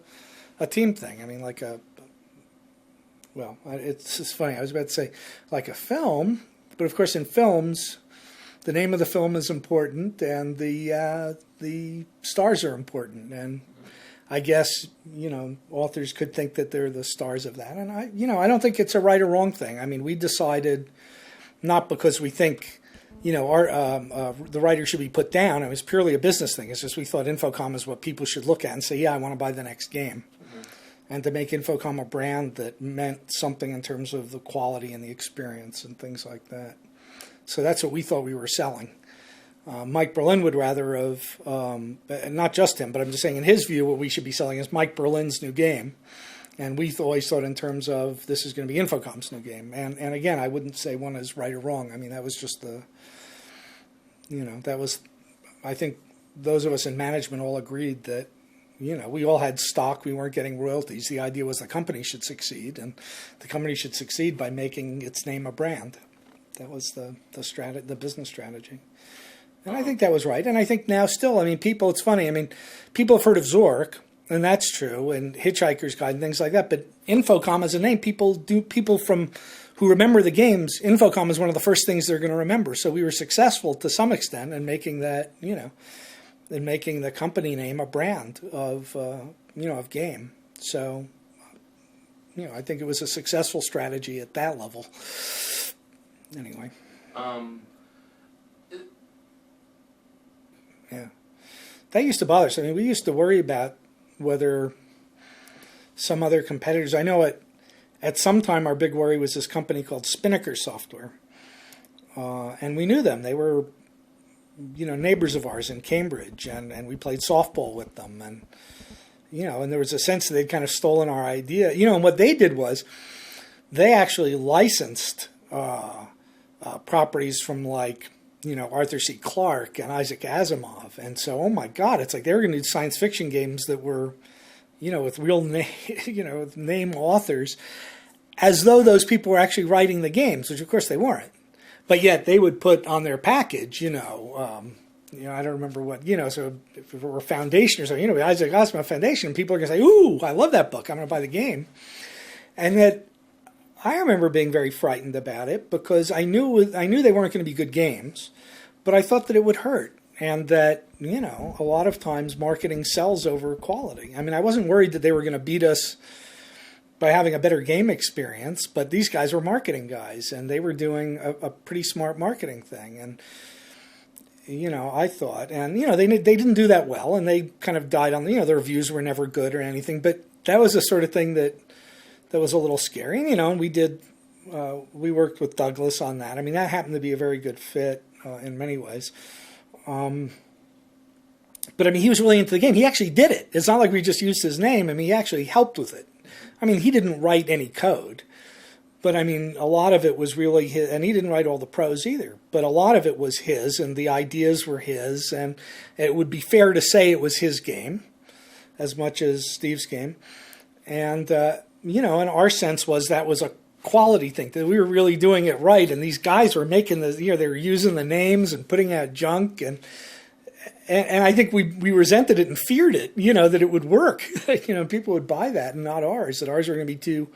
team thing. I mean, it's just funny. I was about to say like a film, but of course, in films, the name of the film is important, and the stars are important, and I guess, authors could think that they're the stars of that. And I don't think it's a right or wrong thing. I mean, we decided not because we think, the writer should be put down. It was purely a business thing. It's just we thought Infocom is what people should look at and say, yeah, I want to buy the next game. Mm-hmm. And to make Infocom a brand that meant something in terms of the quality and the experience and things like that. So that's what we thought we were selling. Mike Berlin would rather have, not just him, but I'm just saying in his view, what we should be selling is Mike Berlin's new game. And we always thought in terms of this is going to be Infocom's new game. And again, I wouldn't say one is right or wrong. I mean, that was just I think those of us in management all agreed that, we all had stock. We weren't getting royalties. The idea was the company should succeed, and the company should succeed by making its name a brand. That was the business strategy. And I think that was right. And I think now still, I mean, it's funny. I mean, people have heard of Zork, and that's true, and Hitchhiker's Guide and things like that. But Infocom as a name, people who remember the games, Infocom is one of the first things they're going to remember. So we were successful to some extent in making that, in making the company name a brand of game. So, I think it was a successful strategy at that level. Anyway. Yeah. That used to bother us. I mean, we used to worry about whether some other competitors. I know at some time our big worry was this company called Spinnaker Software. And we knew them. They were, neighbors of ours in Cambridge, and we played softball with them. And, and there was a sense that they'd kind of stolen our idea. And what they did was they actually licensed properties from Arthur C. Clarke and Isaac Asimov. And so, oh my God, it's like they were going to do science fiction games that were, with real name authors, as though those people were actually writing the games, which of course they weren't. But yet they would put on their package, I don't remember what, so if it were Foundation or something, Isaac Asimov Foundation, people are going to say, ooh, I love that book, I'm going to buy the game. And that I remember being very frightened about it because I knew they weren't going to be good games, but I thought that it would hurt, and that, a lot of times marketing sells over quality. I mean, I wasn't worried that they were going to beat us by having a better game experience, but these guys were marketing guys, and they were doing a pretty smart marketing thing. And, I thought, and, they didn't do that well, and they kind of died on, their reviews were never good or anything, but that was the sort of thing that was a little scary. And, and we worked with Douglas on that. I mean, that happened to be a very good fit in many ways. But, I mean, he was really into the game. He actually did it. It's not like we just used his name. I mean, he actually helped with it. I mean, he didn't write any code. But, I mean, a lot of it was really his. And he didn't write all the prose either. But a lot of it was his, and the ideas were his. And it would be fair to say it was his game as much as Steve's game. And, and our sense was that was a quality thing, that we were really doing it right. And these guys were making they were using the names and putting out junk. and I think we resented it and feared it, that it would work. People would buy that and not ours, that ours were going to be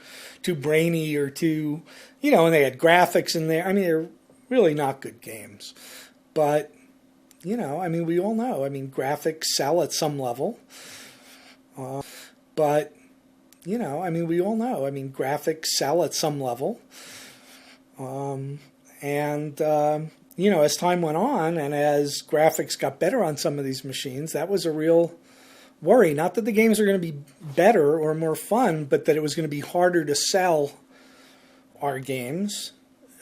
too brainy or too, and they had graphics in there. I mean, they're really not good games. But, we all know. I mean, graphics sell at some level. But, we all know. I mean, graphics sell at some level. As time went on and as graphics got better on some of these machines, that was a real worry. Not that the games are going to be better or more fun, but that it was going to be harder to sell our games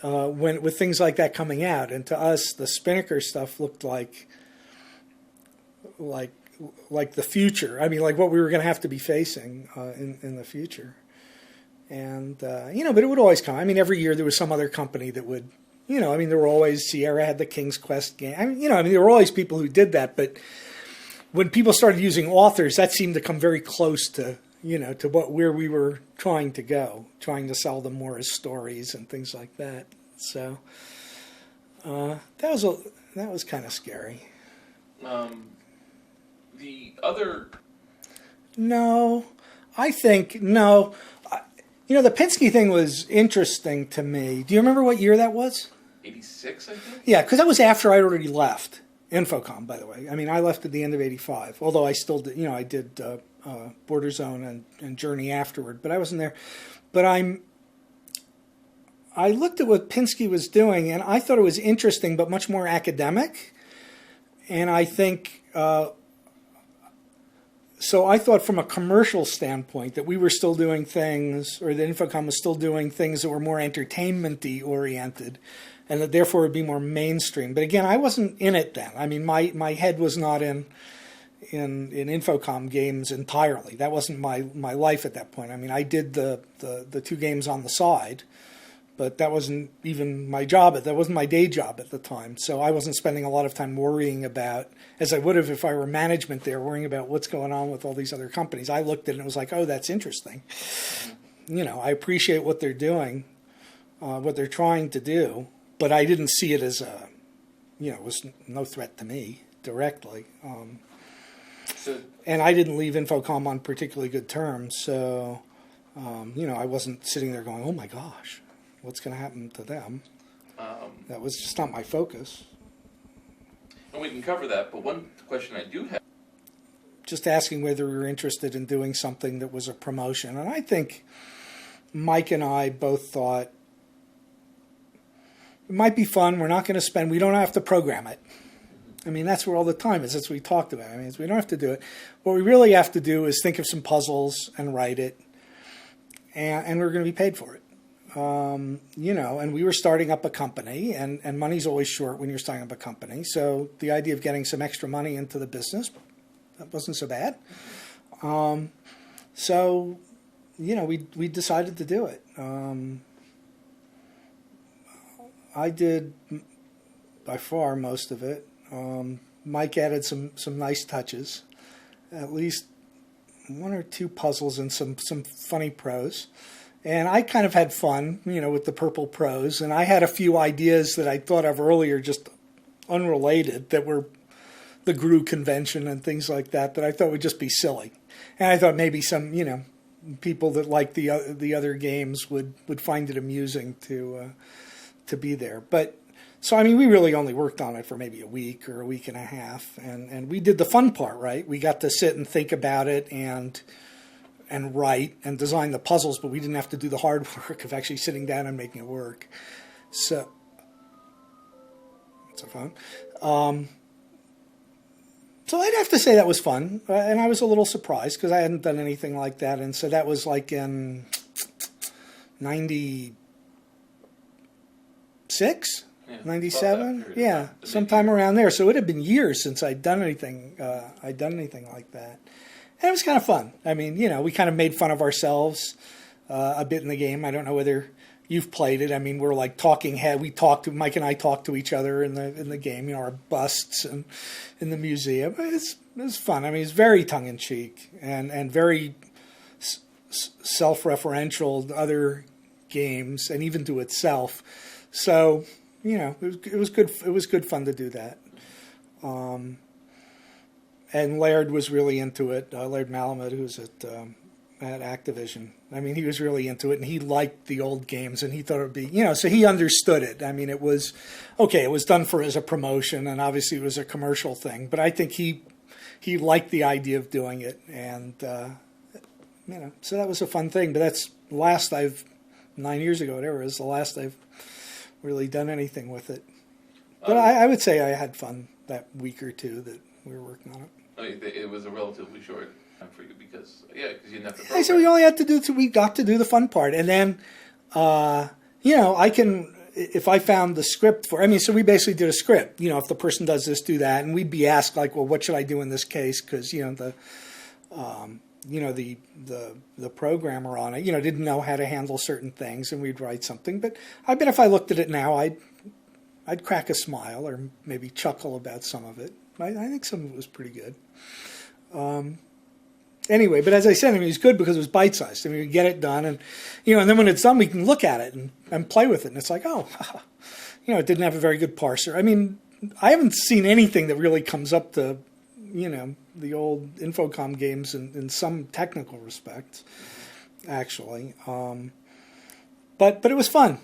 with things like that coming out. And to us, the Spinnaker stuff looked like the future. I mean, like what we were going to have to be facing in the future. And, but it would always come. I mean, every year there was some other company that would, there were always, Sierra had the King's Quest game. There were always people who did that. But when people started using authors, that seemed to come very close to, to where we were trying to go, trying to sell them more as stories and things like that. So that was kind of scary. The other... No, I think, no. The Penske thing was interesting to me. Do you remember what year that was? 86, I think? Yeah, because that was after I'd already left Infocom, by the way. I mean, I left at the end of 85, although I still did, I did Border Zone and Journey afterward, but I wasn't there. But I looked at what Penske was doing, and I thought it was interesting, but much more academic. And I think... So I thought from a commercial standpoint that we were still doing things, or that Infocom was still doing things that were more entertainment-y oriented, and that therefore would be more mainstream. But again, I wasn't in it then. I mean, my head was not in Infocom games entirely. That wasn't my life at that point. I mean, I did the two games on the side, but that wasn't even my job. That wasn't my day job at the time. So I wasn't spending a lot of time worrying about, as I would have if I were management there, worrying about what's going on with all these other companies. I looked at it and it was like, oh, that's interesting. I appreciate what they're doing, what they're trying to do, but I didn't see it as it was no threat to me directly. And I didn't leave Infocom on particularly good terms. So, I wasn't sitting there going, oh my gosh, what's going to happen to them? That was just not my focus. And we can cover that, but one question I do have... Just asking whether we were interested in doing something that was a promotion. And I think Mike and I both thought, it might be fun, we don't have to program it. I mean, that's where all the time is. That's what we talked about. I mean, we don't have to do it. What we really have to do is think of some puzzles and write it, and we're going to be paid for it. And we were starting up a company, and money's always short when you're starting up a company. So the idea of getting some extra money into the business, that wasn't so bad. We decided to do it. I did by far most of it. Mike added some nice touches, at least one or two puzzles and some funny prose. And I kind of had fun, with the purple prose. And I had a few ideas that I thought of earlier, just unrelated, that were the GRU convention and things like that I thought would just be silly. And I thought maybe some, people that like the other games would find it amusing to be there. But so, I mean, we really only worked on it for maybe a week or a week and a half. And we did the fun part, right? We got to sit and think about it and write and design the puzzles, but we didn't have to do the hard work of actually sitting down and making it work. So, it's a fun. So I'd have to say that was fun, and I was a little surprised because I hadn't done anything like that, and so that was like in 96, 97, yeah, sometime around there. So it had been years since I'd done anything like that. And it was kind of fun. I mean, we kind of made fun of ourselves a bit in the game. I don't know whether you've played it. I mean, we're like talking head. Mike and I talked to each other in the game. Our busts and in the museum. It was fun. I mean, it's very tongue in cheek and very self-referential to other games and even to itself. So it was good. It was good fun to do that. And Laird was really into it. Laird Malamud, who's at Activision. I mean, he was really into it, and he liked the old games, and he thought it would be, so he understood it. I mean, it was done as a promotion, and obviously it was a commercial thing. But I think he liked the idea of doing it, and so that was a fun thing. But that's the last 9 years ago, whatever it is, the last I've really done anything with it. But I would say I had fun that week or two that we were working on it. It was a relatively short time for you because you didn't have to program. I said we only had to we got to do the fun part. And then, I can, if I found the script so we basically did a script, if the person does this, do that. And we'd be asked like, well, what should I do in this case? Because, the programmer on it, didn't know how to handle certain things, and we'd write something. But I bet if I looked at it now, I'd crack a smile or maybe chuckle about some of it. I think some of it was pretty good. Anyway, but as I said, it was good because it was bite-sized. We get it done, and and then when it's done, we can look at it and play with it. And it's like, it didn't have a very good parser. I mean, I haven't seen anything that really comes up to, the old Infocom games in some technical respects, actually. But it was fun.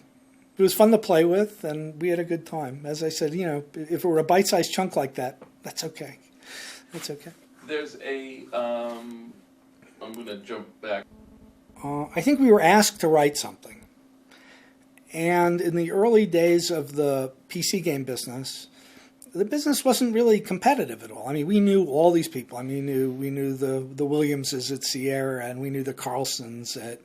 It was fun to play with, and we had a good time. As I said, if it were a bite-sized chunk like that, that's okay. That's okay. There's I'm going to jump back. I think we were asked to write something. And in the early days of the PC game business, the business wasn't really competitive at all. I mean, we knew all these people. I mean, we knew the Williamses at Sierra, and we knew the Carlsons at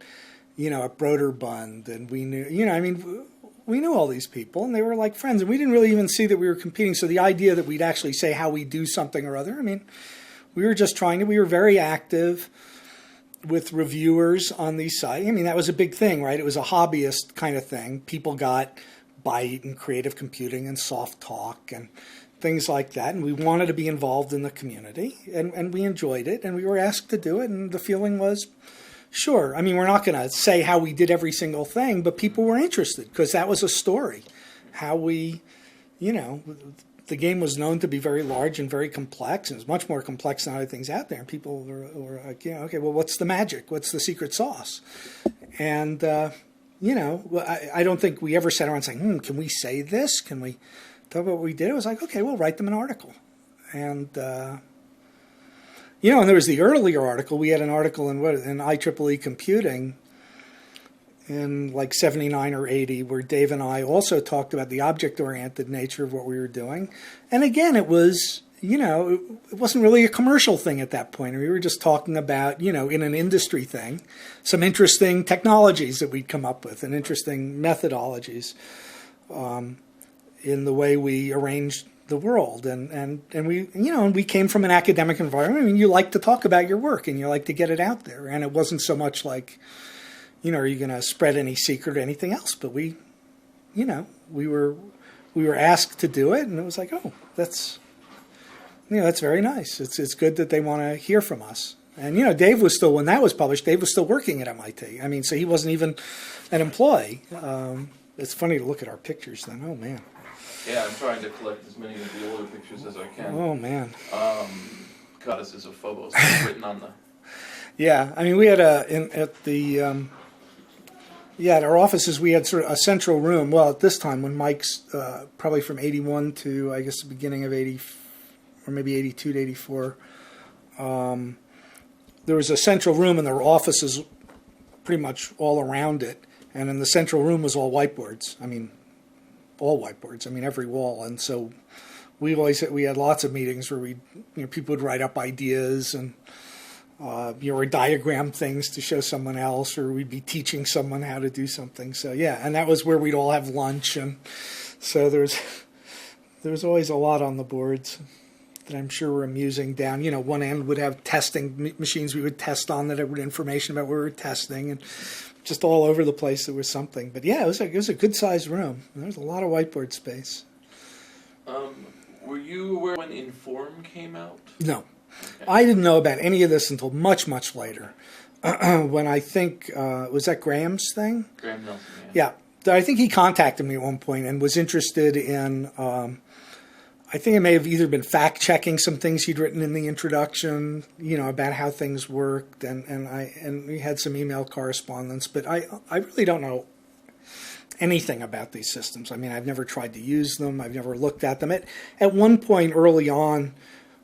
Broderbund, and we knew, we knew all these people, and they were like friends, and we didn't really even see that we were competing. So the idea that we'd actually say how we do something or other, we were just we were very active with reviewers on these sites. That was a big thing, right? It was a hobbyist kind of thing. People got Byte and Creative Computing and Soft Talk and things like that, and we wanted to be involved in the community, and we enjoyed it, and we were asked to do it, and the feeling was, sure. We're not going to say how we did every single thing, but people were interested because that was a story. How we, the game was known to be very large and very complex, and it was much more complex than other things out there. And people were like, okay, well, what's the magic? What's the secret sauce? And, I don't think we ever sat around saying, can we say this? Can we talk about what we did? It was like, okay, we'll write them an article. And, and there was the earlier article. We had an article in IEEE Computing in like 79 or 80 where Dave and I also talked about the object-oriented nature of what we were doing. And again, it was, it wasn't really a commercial thing at that point. We were just talking about, in an industry thing, some interesting technologies that we'd come up with and interesting methodologies in the way we arranged the world, and we we came from an academic environment. You like to talk about your work and you like to get it out there, and it wasn't so much like, are you going to spread any secret or anything else? But we were asked to do it, and it was like, oh, that's that's very nice. It's good that they want to hear from us. And Dave was still, when that was published, Dave was still working at MIT. So he wasn't even an employee. It's funny to look at our pictures then. Oh man. Yeah, I'm trying to collect as many of the older pictures as I can. Oh, man. Goddesses of Phobos written on the... Yeah, we had at our offices, we had sort of a central room. Well, at this time, when Mike's probably from 81 to, I guess, the beginning of 80, or maybe 82 to 84, there was a central room, and there were offices pretty much all around it. And in the central room was all whiteboards. All whiteboards. Every wall. And so we had lots of meetings where people would write up ideas and or diagram things to show someone else, or we'd be teaching someone how to do something. So yeah, and that was where we'd all have lunch, and so there was always a lot on the boards that I'm sure were amusing. Down, one end would have testing machines we would test on that had information about what we were testing, and just all over the place there was something. But yeah, it was a good-sized room. There was a lot of whiteboard space. Were you aware when Inform came out? No. Okay. I didn't know about any of this until much, much later. When I think, was that Graham's thing? Graham Nelson, yeah. I think he contacted me at one point and was interested in I think it may have either been fact-checking some things he'd written in the introduction, about how things worked, and we had some email correspondence, but I really don't know anything about these systems. I mean, I've never tried to use them. I've never looked at them. At one point early on,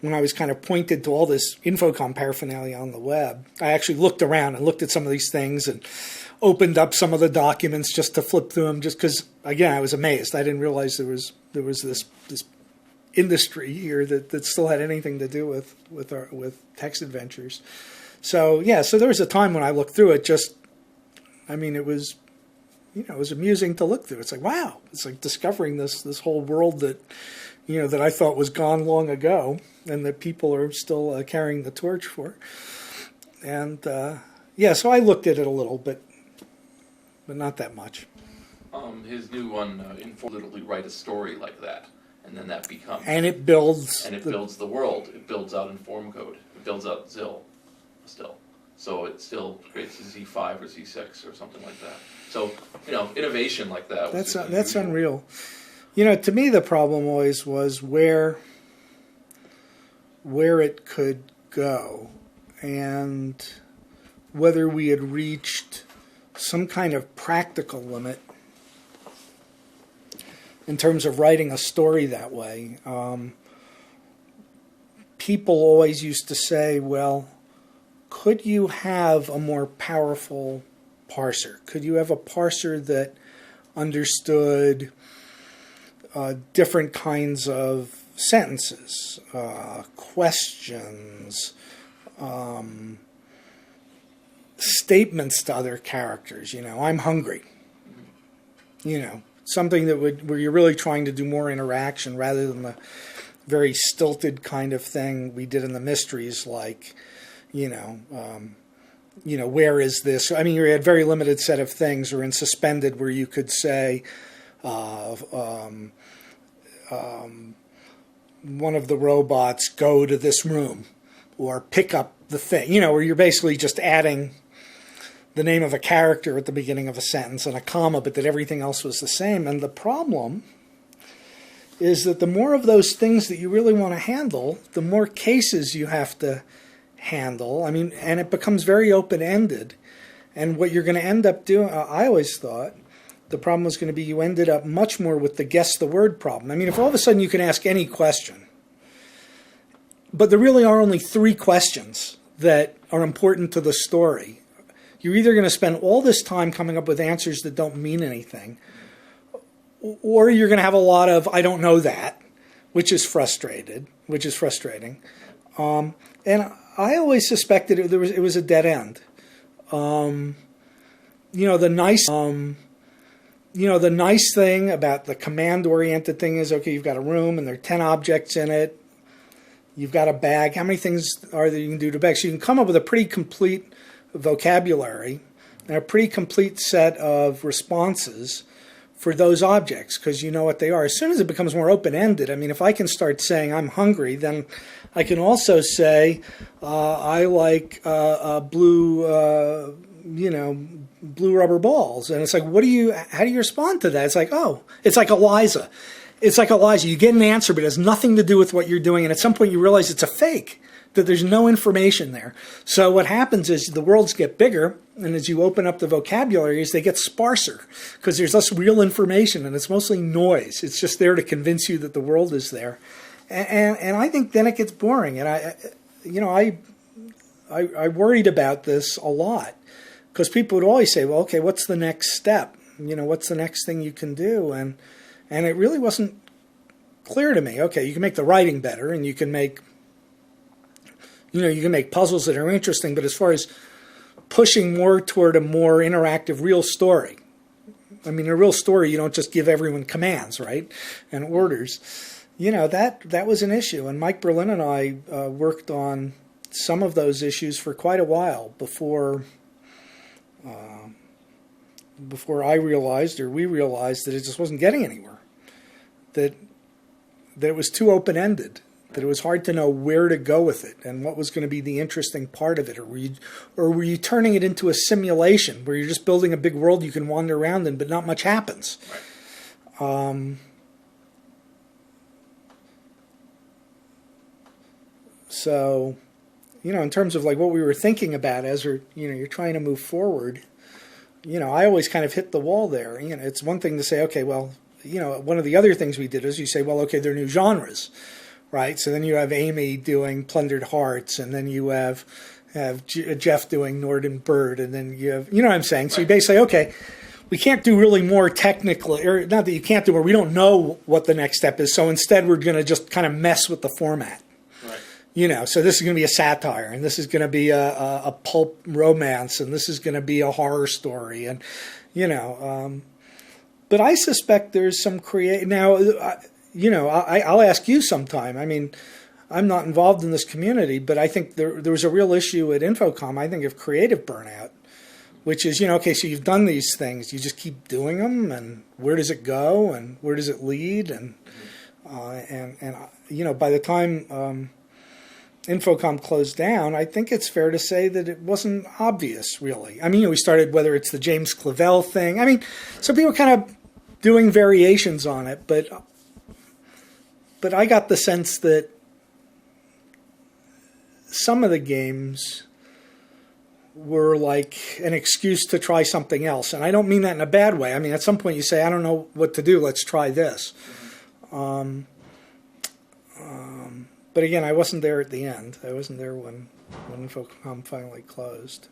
when I was kind of pointed to all this Infocom paraphernalia on the web, I actually looked around and looked at some of these things and opened up some of the documents just to flip through them, just because, again, I was amazed. I didn't realize there was this industry here that still had anything to do with text adventures. So there was a time when I looked through it. It was it was amusing to look through. It's like, wow, it's like discovering this whole world that that I thought was gone long ago, and that people are still carrying the torch for. And so I looked at it a little bit, but not that much. His new one, literally write a story like that. And then that becomes... And it builds... And it builds the world. It builds out Inform code. It builds out ZIL still. So it still creates a Z5 or Z6 or something like that. So, innovation like that. That's unreal. To me the problem always was where it could go, and whether we had reached some kind of practical limit in terms of writing a story that way. People always used to say, well, could you have a more powerful parser? Could you have a parser that understood different kinds of sentences, questions, statements to other characters? I'm hungry. Something where you're really trying to do more interaction rather than the very stilted kind of thing we did in the mysteries, like, where is this? I mean, you had a very limited set of things, or in Suspended, where you could say, one of the robots go to this room, or pick up the thing, where you're basically just adding the name of a character at the beginning of a sentence and a comma, but that everything else was the same. And the problem is that the more of those things that you really want to handle, the more cases you have to handle. I mean, and it becomes very open-ended. And what you're going to end up doing, I always thought, the problem was going to be you ended up much more with the guess the word problem. I mean, if all of a sudden you can ask any question, but there really are only 3 questions that are important to the story, you're either going to spend all this time coming up with answers that don't mean anything, or you're going to have a lot of "I don't know that," which is frustrating. And I always suspected it was a dead end. The nice thing about the command-oriented thing is, okay, you've got a room and there are 10 objects in it. You've got a bag. How many things are there you can do to a bag? So you can come up with a pretty complete vocabulary and a pretty complete set of responses for those objects, because you know what they are. As soon as it becomes more open-ended, I mean, if I can start saying I'm hungry, then I can also say I like blue rubber balls. And it's like, how do you respond to that? It's like, it's like Eliza. It's like Eliza. You get an answer, but it has nothing to do with what you're doing. And at some point you realize it's a fake, that there's no information there. So what happens is the worlds get bigger, and as you open up the vocabularies, they get sparser because there's less real information, and it's mostly noise. It's just there to convince you that the world is there. And I think then it gets boring. And I worried about this a lot, because people would always say, well, okay, what's the next step? What's the next thing you can do? And it really wasn't clear to me. Okay, you can make the writing better, and you can make puzzles that are interesting, but as far as pushing more toward a more interactive real story, I mean, a real story, you don't just give everyone commands, right, and orders. That was an issue. And Mike Berlin and I worked on some of those issues for quite a while before I realized, or we realized, that it just wasn't getting anywhere, that it was too open-ended, that it was hard to know where to go with it and what was going to be the interesting part of it. Or were you turning it into a simulation where you're just building a big world you can wander around in, but not much happens? So, in terms of like what we were thinking about as you're trying to move forward, I always kind of hit the wall there. It's one thing to say, okay, well, one of the other things we did is you say, well, okay, they're new genres, right? So then you have Amy doing Plundered Hearts, and then you have Jeff doing Northern Bird, and then you have, what I'm saying? So you basically, okay, we can't do really more technical, or not that you can't do, or we don't know what the next step is. So instead, we're going to just kind of mess with the format. Right. So this is going to be a satire, and this is going to be a pulp romance, and this is going to be a horror story, and but I suspect there's some now. I'll ask you sometime. I mean, I'm not involved in this community, but I think there was a real issue at Infocom. I think of creative burnout, which is okay, so you've done these things, you just keep doing them, and where does it go, and where does it lead, and by the time Infocom closed down, I think it's fair to say that it wasn't obvious, really. I mean, we started, whether it's the James Clavell thing. I mean, so people kind of doing variations on it, but I got the sense that some of the games were like an excuse to try something else. And I don't mean that in a bad way. I mean, at some point you say, I don't know what to do, let's try this. But again, I wasn't there at the end. I wasn't there when Infocom finally closed.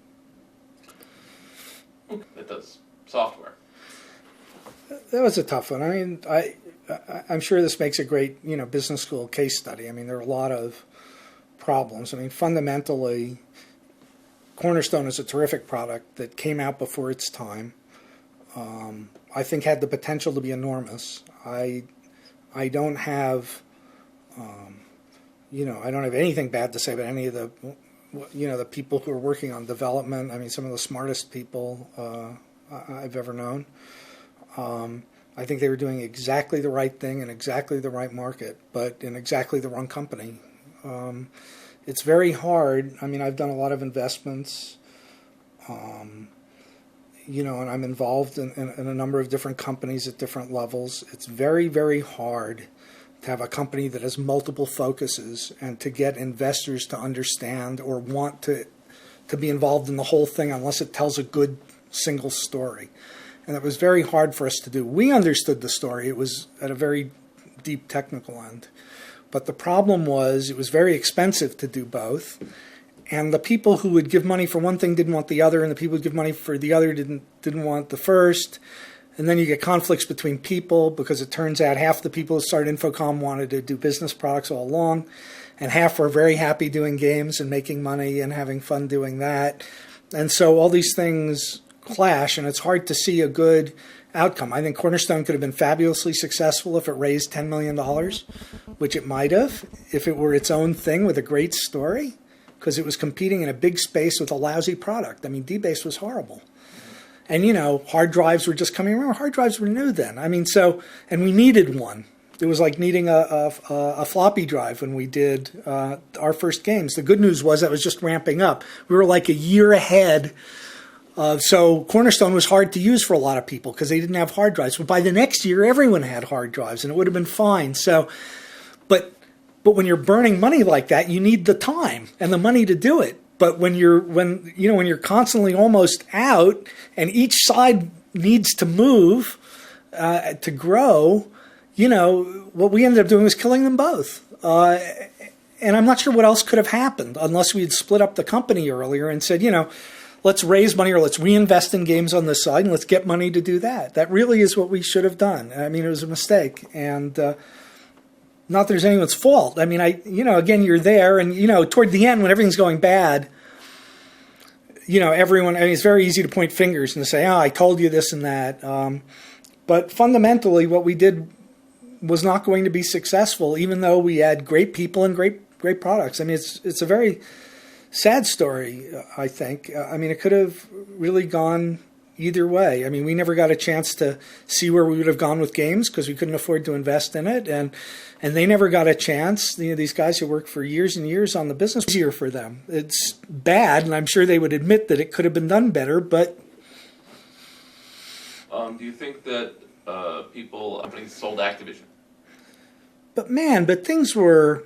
It does software. That was a tough one. I mean, I'm sure this makes a great, business school case study. I mean, there are a lot of problems. I mean, fundamentally, Cornerstone is a terrific product that came out before its time. I think had the potential to be enormous. I don't have, I don't have anything bad to say about any of the, the people who are working on development. I mean, some of the smartest people I've ever known. I think they were doing exactly the right thing in exactly the right market, but in exactly the wrong company. It's very hard. I mean, I've done a lot of investments, and I'm involved in a number of different companies at different levels. It's very, very hard to have a company that has multiple focuses and to get investors to understand or want to be involved in the whole thing unless it tells a good single story. And it was very hard for us to do. We understood the story. It was at a very deep technical end. But the problem was it was very expensive to do both. And the people who would give money for one thing didn't want the other, and the people who would give money for the other didn't want the first. And then you get conflicts between people because it turns out half the people who started Infocom wanted to do business products all along, and half were very happy doing games and making money and having fun doing that. And so all these things clash, and it's hard to see a good outcome. I think Cornerstone could have been fabulously successful if it raised $10 million, which it might have, if it were its own thing with a great story, because it was competing in a big space with a lousy product. I mean, DBase was horrible. And, hard drives were just coming around. Hard drives were new then. I mean, and we needed one. It was like needing a floppy drive when we did our first games. The good news was that was just ramping up. We were like a year ahead. So Cornerstone was hard to use for a lot of people because they didn't have hard drives. But by the next year, everyone had hard drives, and it would have been fine. So, but when you're burning money like that, you need the time and the money to do it. But when you're constantly almost out, and each side needs to move to grow, what we ended up doing was killing them both. And I'm not sure what else could have happened unless we had split up the company earlier and said, let's raise money or let's reinvest in games on this side and let's get money to do that. That really is what we should have done. I mean, it was a mistake. And not that there's anyone's fault. I mean, again, you're there and, toward the end when everything's going bad, everyone, I mean, it's very easy to point fingers and to say, I told you this and that. But fundamentally, what we did was not going to be successful, even though we had great people and great products. I mean, it's a very sad story, I think. I mean, it could have really gone either way. I mean, we never got a chance to see where we would have gone with games because we couldn't afford to invest in it, and they never got a chance. These guys who worked for years and years on the business, it's easier for them. It's bad, and I'm sure they would admit that it could have been done better, but... do you think that companies sold Activision? But things were...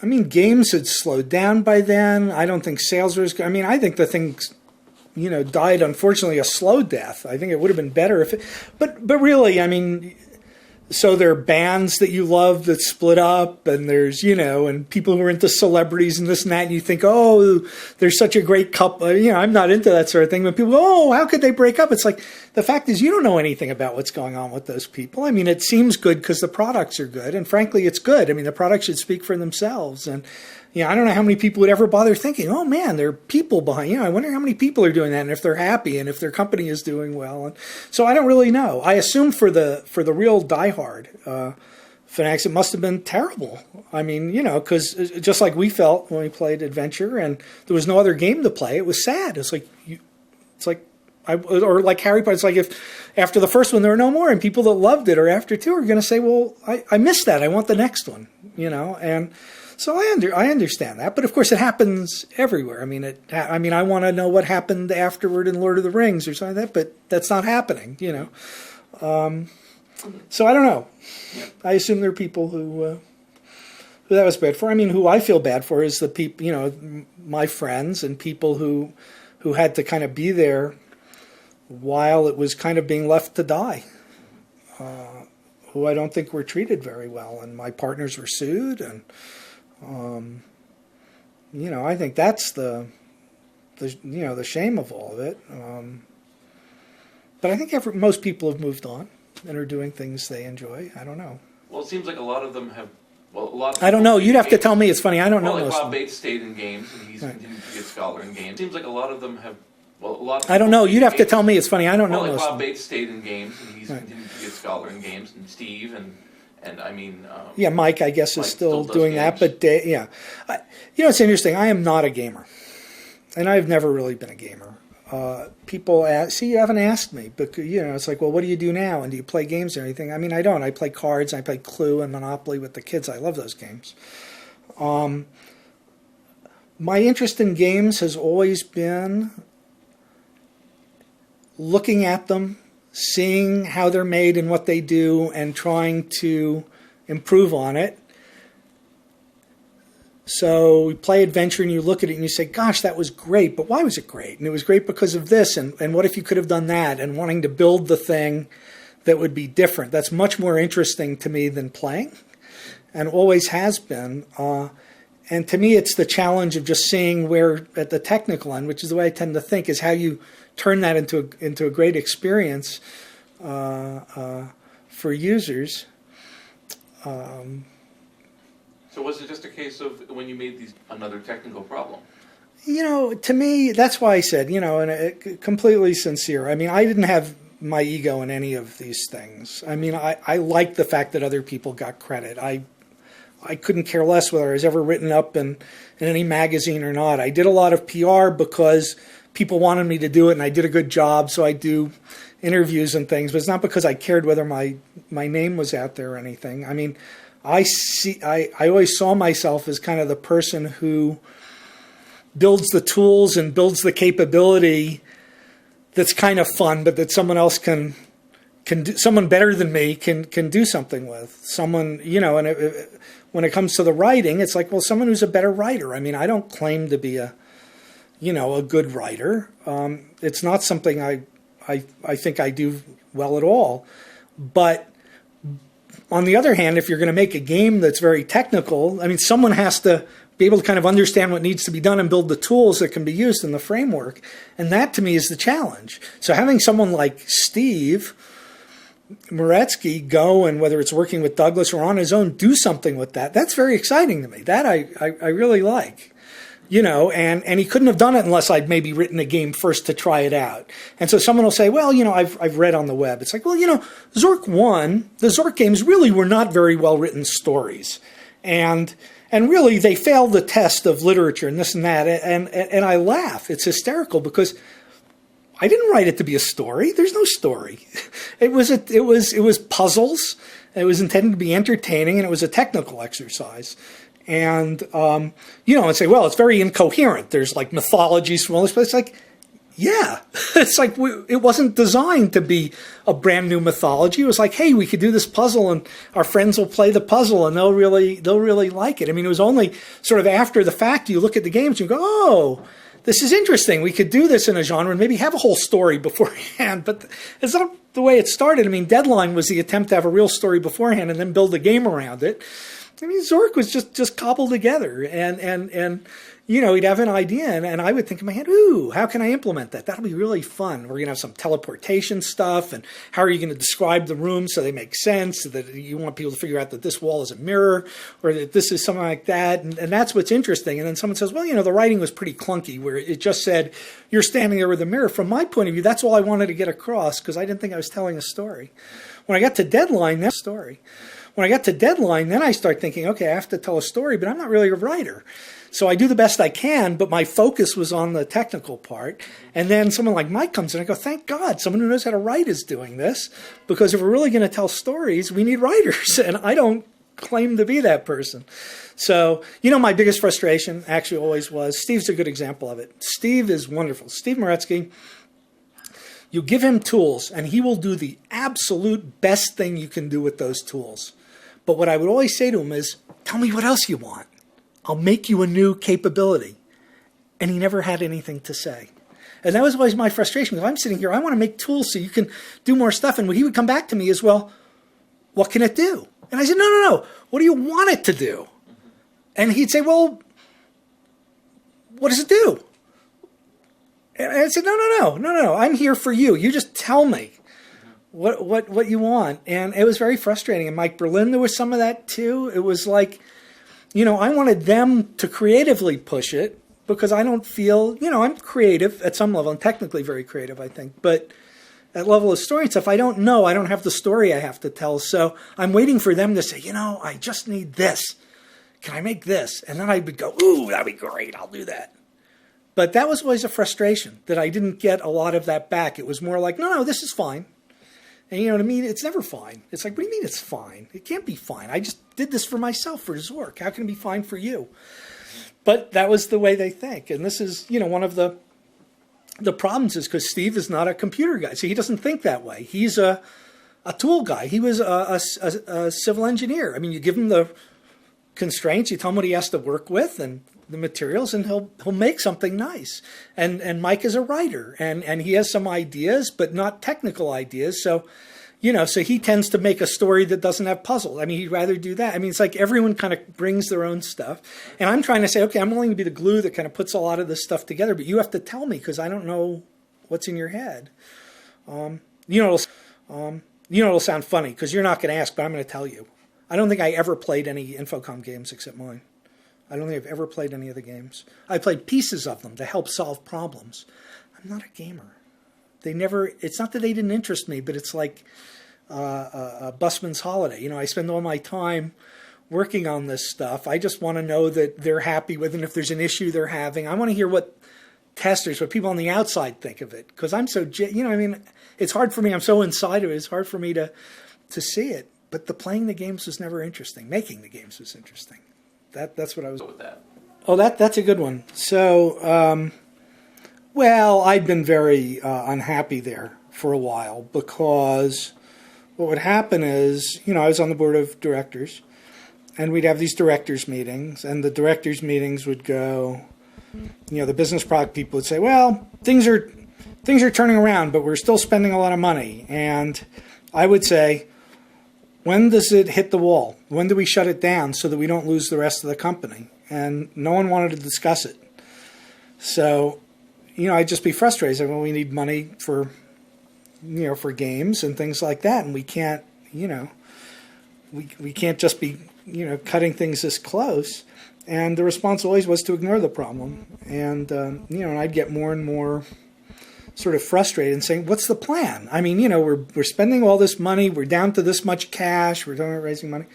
I mean, games had slowed down by then. I don't think sales was. I mean, I think the things, died unfortunately a slow death. I think it would have been better if it. But really, I mean, so there are bands that you love that split up, and there's and people who are into celebrities and this and that, and you think, oh, there's such a great couple. I'm not into that sort of thing. But people go, oh, how could they break up? It's like the fact is you don't know anything about what's going on with those people. I mean, it seems good because the products are good, and frankly, it's good. I mean, the products should speak for themselves, and I don't know how many people would ever bother thinking, oh man, there are people behind. I wonder how many people are doing that, and if they're happy, and if their company is doing well. And so I don't really know. I assume for the real diehard fanatics, it must have been terrible. I mean, because just like we felt when we played Adventure, and there was no other game to play, it was sad. It's like or like Harry Potter. It's like if after the first one there were no more, and people that loved it, or after two, are going to say, well, I missed that. I want the next one. And so I understand that, but of course it happens everywhere. I mean, I want to know what happened afterward in Lord of the Rings or something like that, but that's not happening. So I don't know. I assume there are people who that was bad for. I mean, who I feel bad for is the people, my friends and people who had to kind of be there while it was kind of being left to die. Who I don't think were treated very well, and my partners were sued, and I think that's the shame of all of it. But I think most people have moved on and are doing things they enjoy. I don't know. Well, it seems like a lot of them have. Well, a lot. Of I don't know. You'd have to tell me. It's funny. I don't know. Like Bob Bates stayed in games, and he's continued to get scholar in games. It seems like a lot of them have. Well, a lot. Of I don't know. You'd have to tell me. It's funny. I don't know. Like Bob Bates stayed in games, and he's continued to get scholar in games, and Steve and I mean. Mike, I guess, is still doing that, but it's interesting. I am not a gamer, and I've never really been a gamer. People ask, you haven't asked me, but it's like, well, what do you do now? And do you play games or anything? I mean, I don't. I play cards. I play Clue and Monopoly with the kids. I love those games. My interest in games has always been looking at them, seeing how they're made and what they do, and trying to improve on it. So we play Adventure and you look at it and you say, gosh, that was great, but why was it great? And it was great because of this, and what if you could have done that? And wanting to build the thing that would be different. That's much more interesting to me than playing, and always has been. And to me, it's the challenge of just seeing where, at the technical end, which is the way I tend to think, is how you turn that into a great experience for users. So was it just a case of when you made another technical problem? To me, that's why I said, and completely sincere. I mean, I didn't have my ego in any of these things. I mean, I like the fact that other people got credit. I couldn't care less whether I was ever written up in any magazine or not. I did a lot of PR because people wanted me to do it, and I did a good job, so I do interviews and things. But it's not because I cared whether my name was out there or anything. I mean, I always saw myself as kind of the person who builds the tools and builds the capability that's kind of fun, but that someone else can do, someone better than me can do something with. Someone, and when it comes to the writing, it's like, well, someone who's a better writer. I mean, I don't claim to be a good writer. It's not something I think I do well at all. But on the other hand, if you're going to make a game that's very technical, I mean, someone has to be able to kind of understand what needs to be done and build the tools that can be used in the framework. And that, to me, is the challenge. So having someone like Steve Moretzky go, and whether it's working with Douglas or on his own, do something with that, that's very exciting to me. That I really like. And he couldn't have done it unless I'd maybe written a game first to try it out. And so someone will say, well, I've read on the web. It's like, well, Zork I, the Zork games really were not very well written stories. And really they failed the test of literature and this and that. And I laugh. It's hysterical because I didn't write it to be a story. There's no story. It was puzzles. It was intended to be entertaining, and it was a technical exercise. And, and say, well, it's very incoherent. There's like mythologies from all this, but it's like, yeah, it's like it wasn't designed to be a brand new mythology. It was like, hey, we could do this puzzle, and our friends will play the puzzle, and they'll really like it. I mean, it was only sort of after the fact you look at the games and you go, oh, this is interesting. We could do this in a genre and maybe have a whole story beforehand. But it's not the way it started. I mean, Deadline was the attempt to have a real story beforehand and then build a game around it. I mean, Zork was just cobbled together, and he'd have an idea, and I would think in my head, ooh, how can I implement that? That'll be really fun. We're going to have some teleportation stuff, and how are you going to describe the room so they make sense, so that you want people to figure out that this wall is a mirror, or that this is something like that, and that's what's interesting. And then someone says, well, the writing was pretty clunky, where it just said, you're standing there with a mirror. From my point of view, that's all I wanted to get across, because I didn't think I was telling a story. When I got to Deadline, that's a story. When I got to Deadline, then I start thinking, okay, I have to tell a story, but I'm not really a writer. So I do the best I can, but my focus was on the technical part. And then someone like Mike comes in, I go, thank God, someone who knows how to write is doing this, because if we're really going to tell stories, we need writers, and I don't claim to be that person. So, my biggest frustration actually always was, Steve's a good example of it. Steve is wonderful. Steve Moretsky, you give him tools, and he will do the absolute best thing you can do with those tools. But what I would always say to him is, tell me what else you want. I'll make you a new capability. And he never had anything to say. And that was always my frustration. Because I'm sitting here, I want to make tools so you can do more stuff. And what he would come back to me is, well, what can it do? And I said, no. What do you want it to do? And he'd say, well, what does it do? And I said, no. I'm here for you. You just tell me what you want. And it was very frustrating. And Mike Berlin, there was some of that too. It was like, I wanted them to creatively push it, because I don't feel, I'm creative at some level. I'm technically very creative, I think. But at level of story and stuff, I don't know. I don't have the story I have to tell. So I'm waiting for them to say, I just need this. Can I make this? And then I would go, ooh, that'd be great. I'll do that. But that was always a frustration, that I didn't get a lot of that back. It was more like, no, this is fine. And you know what I mean? It's never fine. It's like, what do you mean it's fine? It can't be fine. I just did this for myself, for Zork. How can it be fine for you? But that was the way they think. And this is, one of the problems is because Steve is not a computer guy. So he doesn't think that way. He's a tool guy. He was a civil engineer. I mean, you give him the constraints, you tell him what he has to work with and the materials, and he'll make something nice. And Mike is a writer, and he has some ideas, but not technical ideas. So, so he tends to make a story that doesn't have puzzles. I mean, he'd rather do that. I mean, it's like everyone kind of brings their own stuff. And I'm trying to say, okay, I'm willing to be the glue that kind of puts a lot of this stuff together, but you have to tell me, because I don't know what's in your head. It'll sound funny, because you're not going to ask, but I'm going to tell you. I don't think I ever played any Infocom games except mine. I don't think I've ever played any of the games. I played pieces of them to help solve problems. I'm not a gamer. It's not that they didn't interest me, but it's like a busman's holiday. I spend all my time working on this stuff. I just want to know that they're happy with it. And if there's an issue they're having, I want to hear what people on the outside think of it. Because I'm so, it's hard for me. I'm so inside of it. It's hard for me to see it. But the playing the games was never interesting. Making the games was interesting. That's what I was with that. Oh, that's a good one. So, I'd been very unhappy there for a while, because what would happen is, I was on the board of directors, and we'd have these directors meetings, and the directors meetings would go, the business product people would say, well, things are turning around, but we're still spending a lot of money. And I would say, when does it hit the wall? When do we shut it down so that we don't lose the rest of the company? And no one wanted to discuss it. So, I'd just be frustrated. Well, we need money for games and things like that. And we can't, we can't just be, cutting things this close. And the response always was to ignore the problem. And, and I'd get more and more sort of frustrated and saying, what's the plan? I mean, we're spending all this money. We're down to this much cash. We're talking about raising money.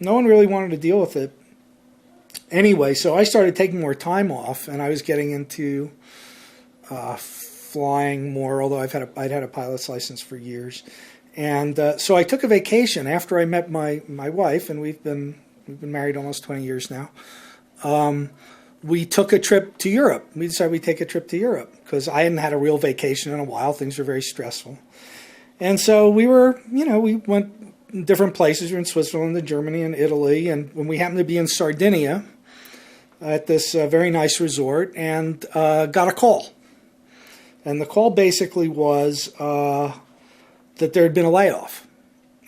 No one really wanted to deal with it. Anyway, so I started taking more time off, and I was getting into flying more, although I'd had a pilot's license for years. And so I took a vacation after I met my wife, and we've been married almost 20 years now. we took a trip to Europe. We decided we'd take a trip to Europe because I hadn't had a real vacation in a while. Things were very stressful. And so we went different places. We were in Switzerland and Germany and Italy. And when we happened to be in Sardinia at this very nice resort and got a call. And the call basically was that there had been a layoff.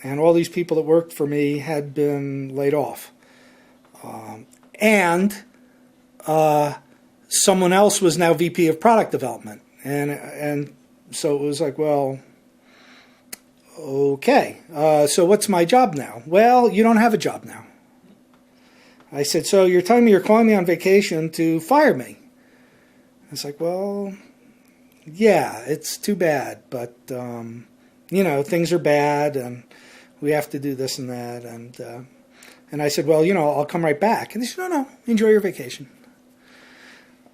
And all these people that worked for me had been laid off. And someone else was now VP of product development. And so it was like, well, okay, so what's my job now? Well, you don't have a job now. I said, so you're telling me you're calling me on vacation to fire me? It's like, well, yeah, it's too bad, but, things are bad, and we have to do this and that, and I said, well, I'll come right back. And they said, no, enjoy your vacation.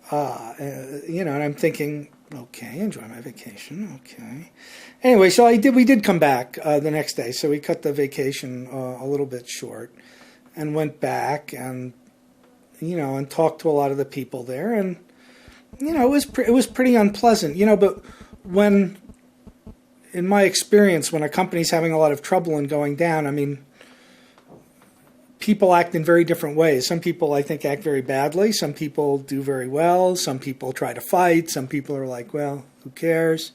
And I'm thinking, okay, enjoy my vacation, okay. Anyway, so we did come back the next day, so we cut the vacation a little bit short and went back and, and talked to a lot of the people there, and, it was pretty unpleasant, but in my experience, when a company's having a lot of trouble and going down, I mean, people act in very different ways. Some people, I think, act very badly. Some people do very well. Some people try to fight. Some people are like, well, who cares?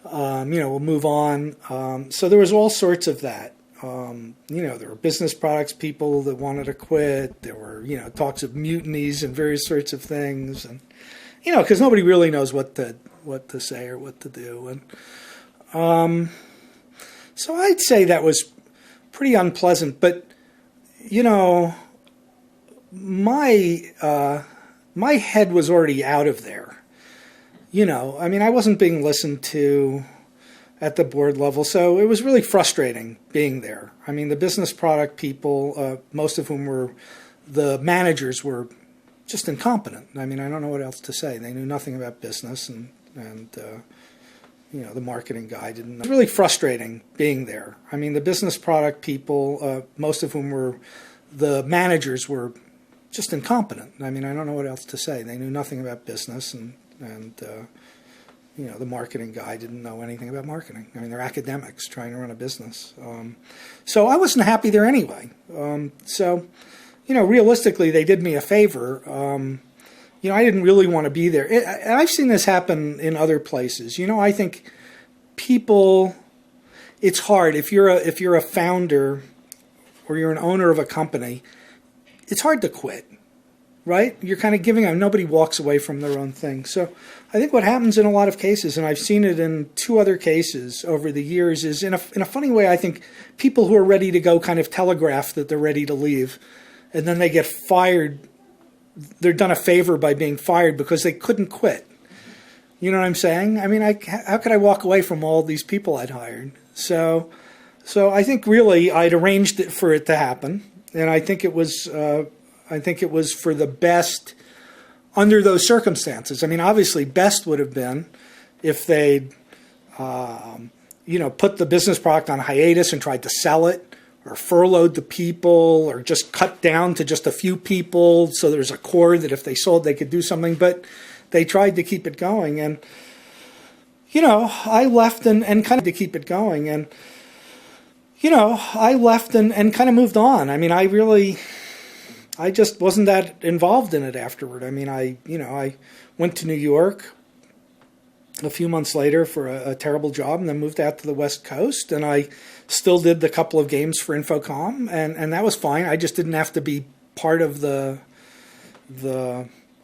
We'll move on. So there was all sorts of that. There were business products people that wanted to quit. There were, talks of mutinies and various sorts of things. And, because nobody really knows what to say or what to do. And so I'd say that was pretty unpleasant. But, my head was already out of there. I wasn't being listened to at the board level, so it was really frustrating being there. I mean, the business product people, most of whom were the managers, were just incompetent. I mean, I don't know what else to say. They knew nothing about business, and the marketing guy didn't know. It was really frustrating being there. I mean, the business product people, most of whom were the managers, were just incompetent. I mean, I don't know what else to say. They knew nothing about business, and the marketing guy didn't know anything about marketing. I mean, they're academics trying to run a business. So I wasn't happy there anyway. Realistically, they did me a favor. I didn't really want to be there. I've seen this happen in other places. I think people, it's hard. If you're a founder or you're an owner of a company, it's hard to quit, right? You're kind of giving up. Nobody walks away from their own thing. So I think what happens in a lot of cases, and I've seen it in 2 other cases over the years, is in a funny way, I think people who are ready to go kind of telegraph that they're ready to leave, and then they get fired. They're done a favor by being fired because they couldn't quit. You know what I'm saying? I mean, how could I walk away from all these people I'd hired? So I think really I'd arranged it for it to happen, and I think it was for the best under those circumstances. I mean, obviously, best would have been if they'd put the business product on hiatus and tried to sell it, or furloughed the people, or just cut down to just a few people so there's a core that if they sold they could do something. But they tried to keep it going, and I left and kind of to keep it going, and I left and kind of moved on. I mean, I just wasn't that involved in it afterward. I mean, I went to New York a few months later for a terrible job, and then moved out to the West Coast, and I still did the couple of games for Infocom, and that was fine. I just didn't have to be part of the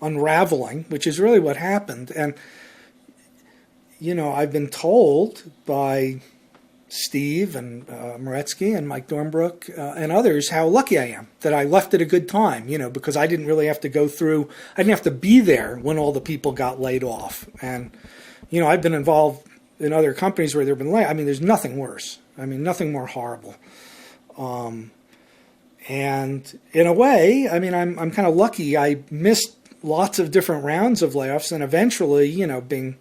unraveling, which is really what happened. And I've been told by Steve and Moretsky and Mike Dornbrook and others how lucky I am that I left at a good time, because I didn't really have to go through, I didn't have to be there when all the people got laid off. And, I've been involved in other companies where there have been laid. I mean, there's nothing worse. I mean, nothing more horrible. And in a way, I mean, I'm kind of lucky. I missed lots of different rounds of layoffs, and eventually, being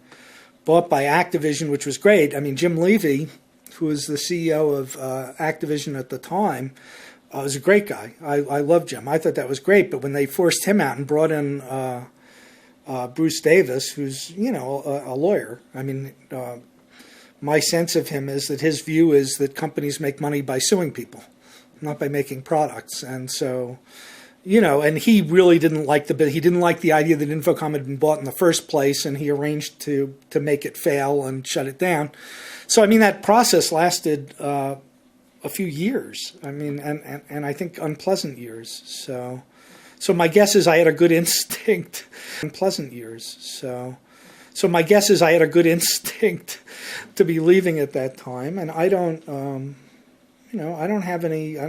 bought by Activision, which was great. I mean, Jim Levy, who was the CEO of Activision at the time, was a great guy. I loved Jim. I thought that was great. But when they forced him out and brought in Bruce Davis, who's, a lawyer, I mean, my sense of him is that his view is that companies make money by suing people, not by making products. And so, and he really didn't like he didn't like the idea that Infocom had been bought in the first place, and he arranged to make it fail and shut it down. So, I mean, that process lasted a few years. I mean, and I think unpleasant years. So my guess is I had a good instinct. Unpleasant years. So my guess is I had a good instinct to be leaving at that time, and I don't, I don't have any, I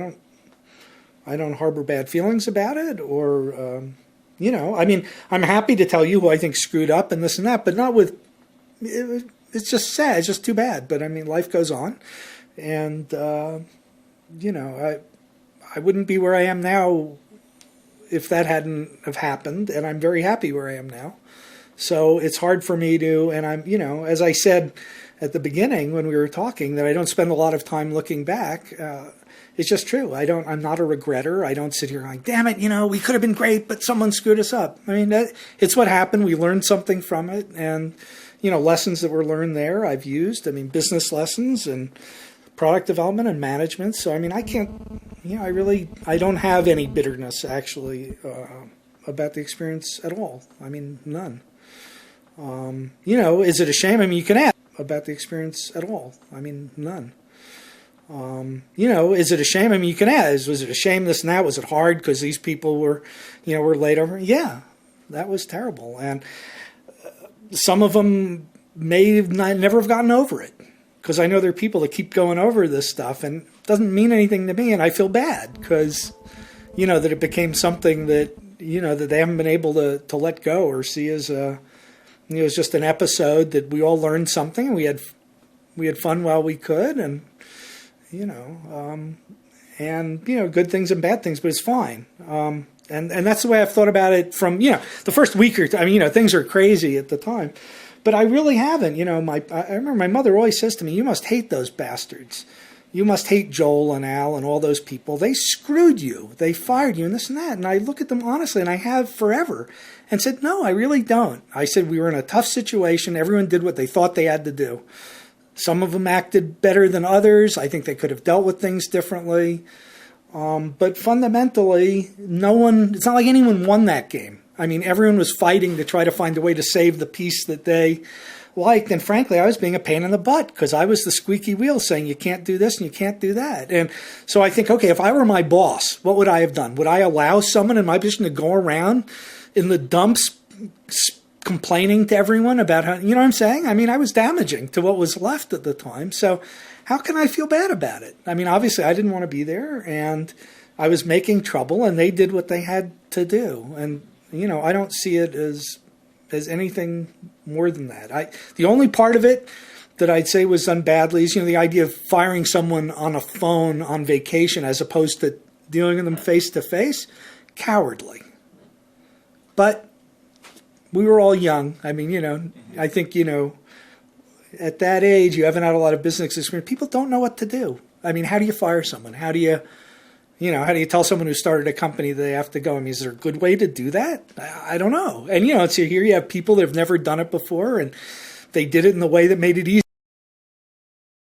don't harbor bad feelings about it, or, I mean, I'm happy to tell you who I think screwed up and this and that, but not with. It's just sad. It's just too bad. But I mean, life goes on, and I wouldn't be where I am now if that hadn't have happened, and I'm very happy where I am now. So it's hard for me to, and I'm, as I said at the beginning when we were talking, that I don't spend a lot of time looking back. It's just true. I'm not a regretter. I don't sit here going, damn it, we could have been great, but someone screwed us up. I mean, it's what happened. We learned something from it, and lessons that were learned there I've used. I mean, business lessons and product development and management. So, I mean, I can't, I don't have any bitterness, actually, about the experience at all. I mean, none. Is it a shame? I mean, you can ask about the experience at all. I mean, none. Is it a shame? I mean, you can ask, was it a shame this and that? Was it hard because these people were laid over? Yeah, that was terrible. And some of them may never have gotten over it, because I know there are people that keep going over this stuff and it doesn't mean anything to me, and I feel bad because, that it became something that, that they haven't been able to let go or see as it was just an episode that we all learned something, and we had fun while we could, and good things and bad things, but it's fine. And that's the way I've thought about it from, the first week or two. I mean, things are crazy at the time, but I really haven't. I remember my mother always says to me, you must hate those bastards. You must hate Joel and Al and all those people. They screwed you. They fired you and this and that. And I look at them honestly, and I have forever, and said, no, I really don't. I said, we were in a tough situation. Everyone did what they thought they had to do. Some of them acted better than others. I think they could have dealt with things differently. But fundamentally, it's not like anyone won that game. I mean, everyone was fighting to try to find a way to save the piece that they liked. And frankly, I was being a pain in the butt because I was the squeaky wheel saying you can't do this and you can't do that. And so I think, okay, if I were my boss, what would I have done? Would I allow someone in my position to go around in the dumps complaining to everyone about how, what I'm saying? I mean, I was damaging to what was left at the time. So how can I feel bad about it? I mean, obviously I didn't want to be there, and I was making trouble, and they did what they had to do. And, I don't see it as anything more than that. The only part of it that I'd say was done badly is, the idea of firing someone on a phone on vacation as opposed to dealing with them face to face. Cowardly. But we were all young. I mean, I think, at that age, you haven't had a lot of business experience. People don't know what to do. I mean, how do you fire someone? How do you tell someone who started a company that they have to go? I mean, is there a good way to do that? I don't know. And, so here you have people that have never done it before, and they did it in the way that made it easy.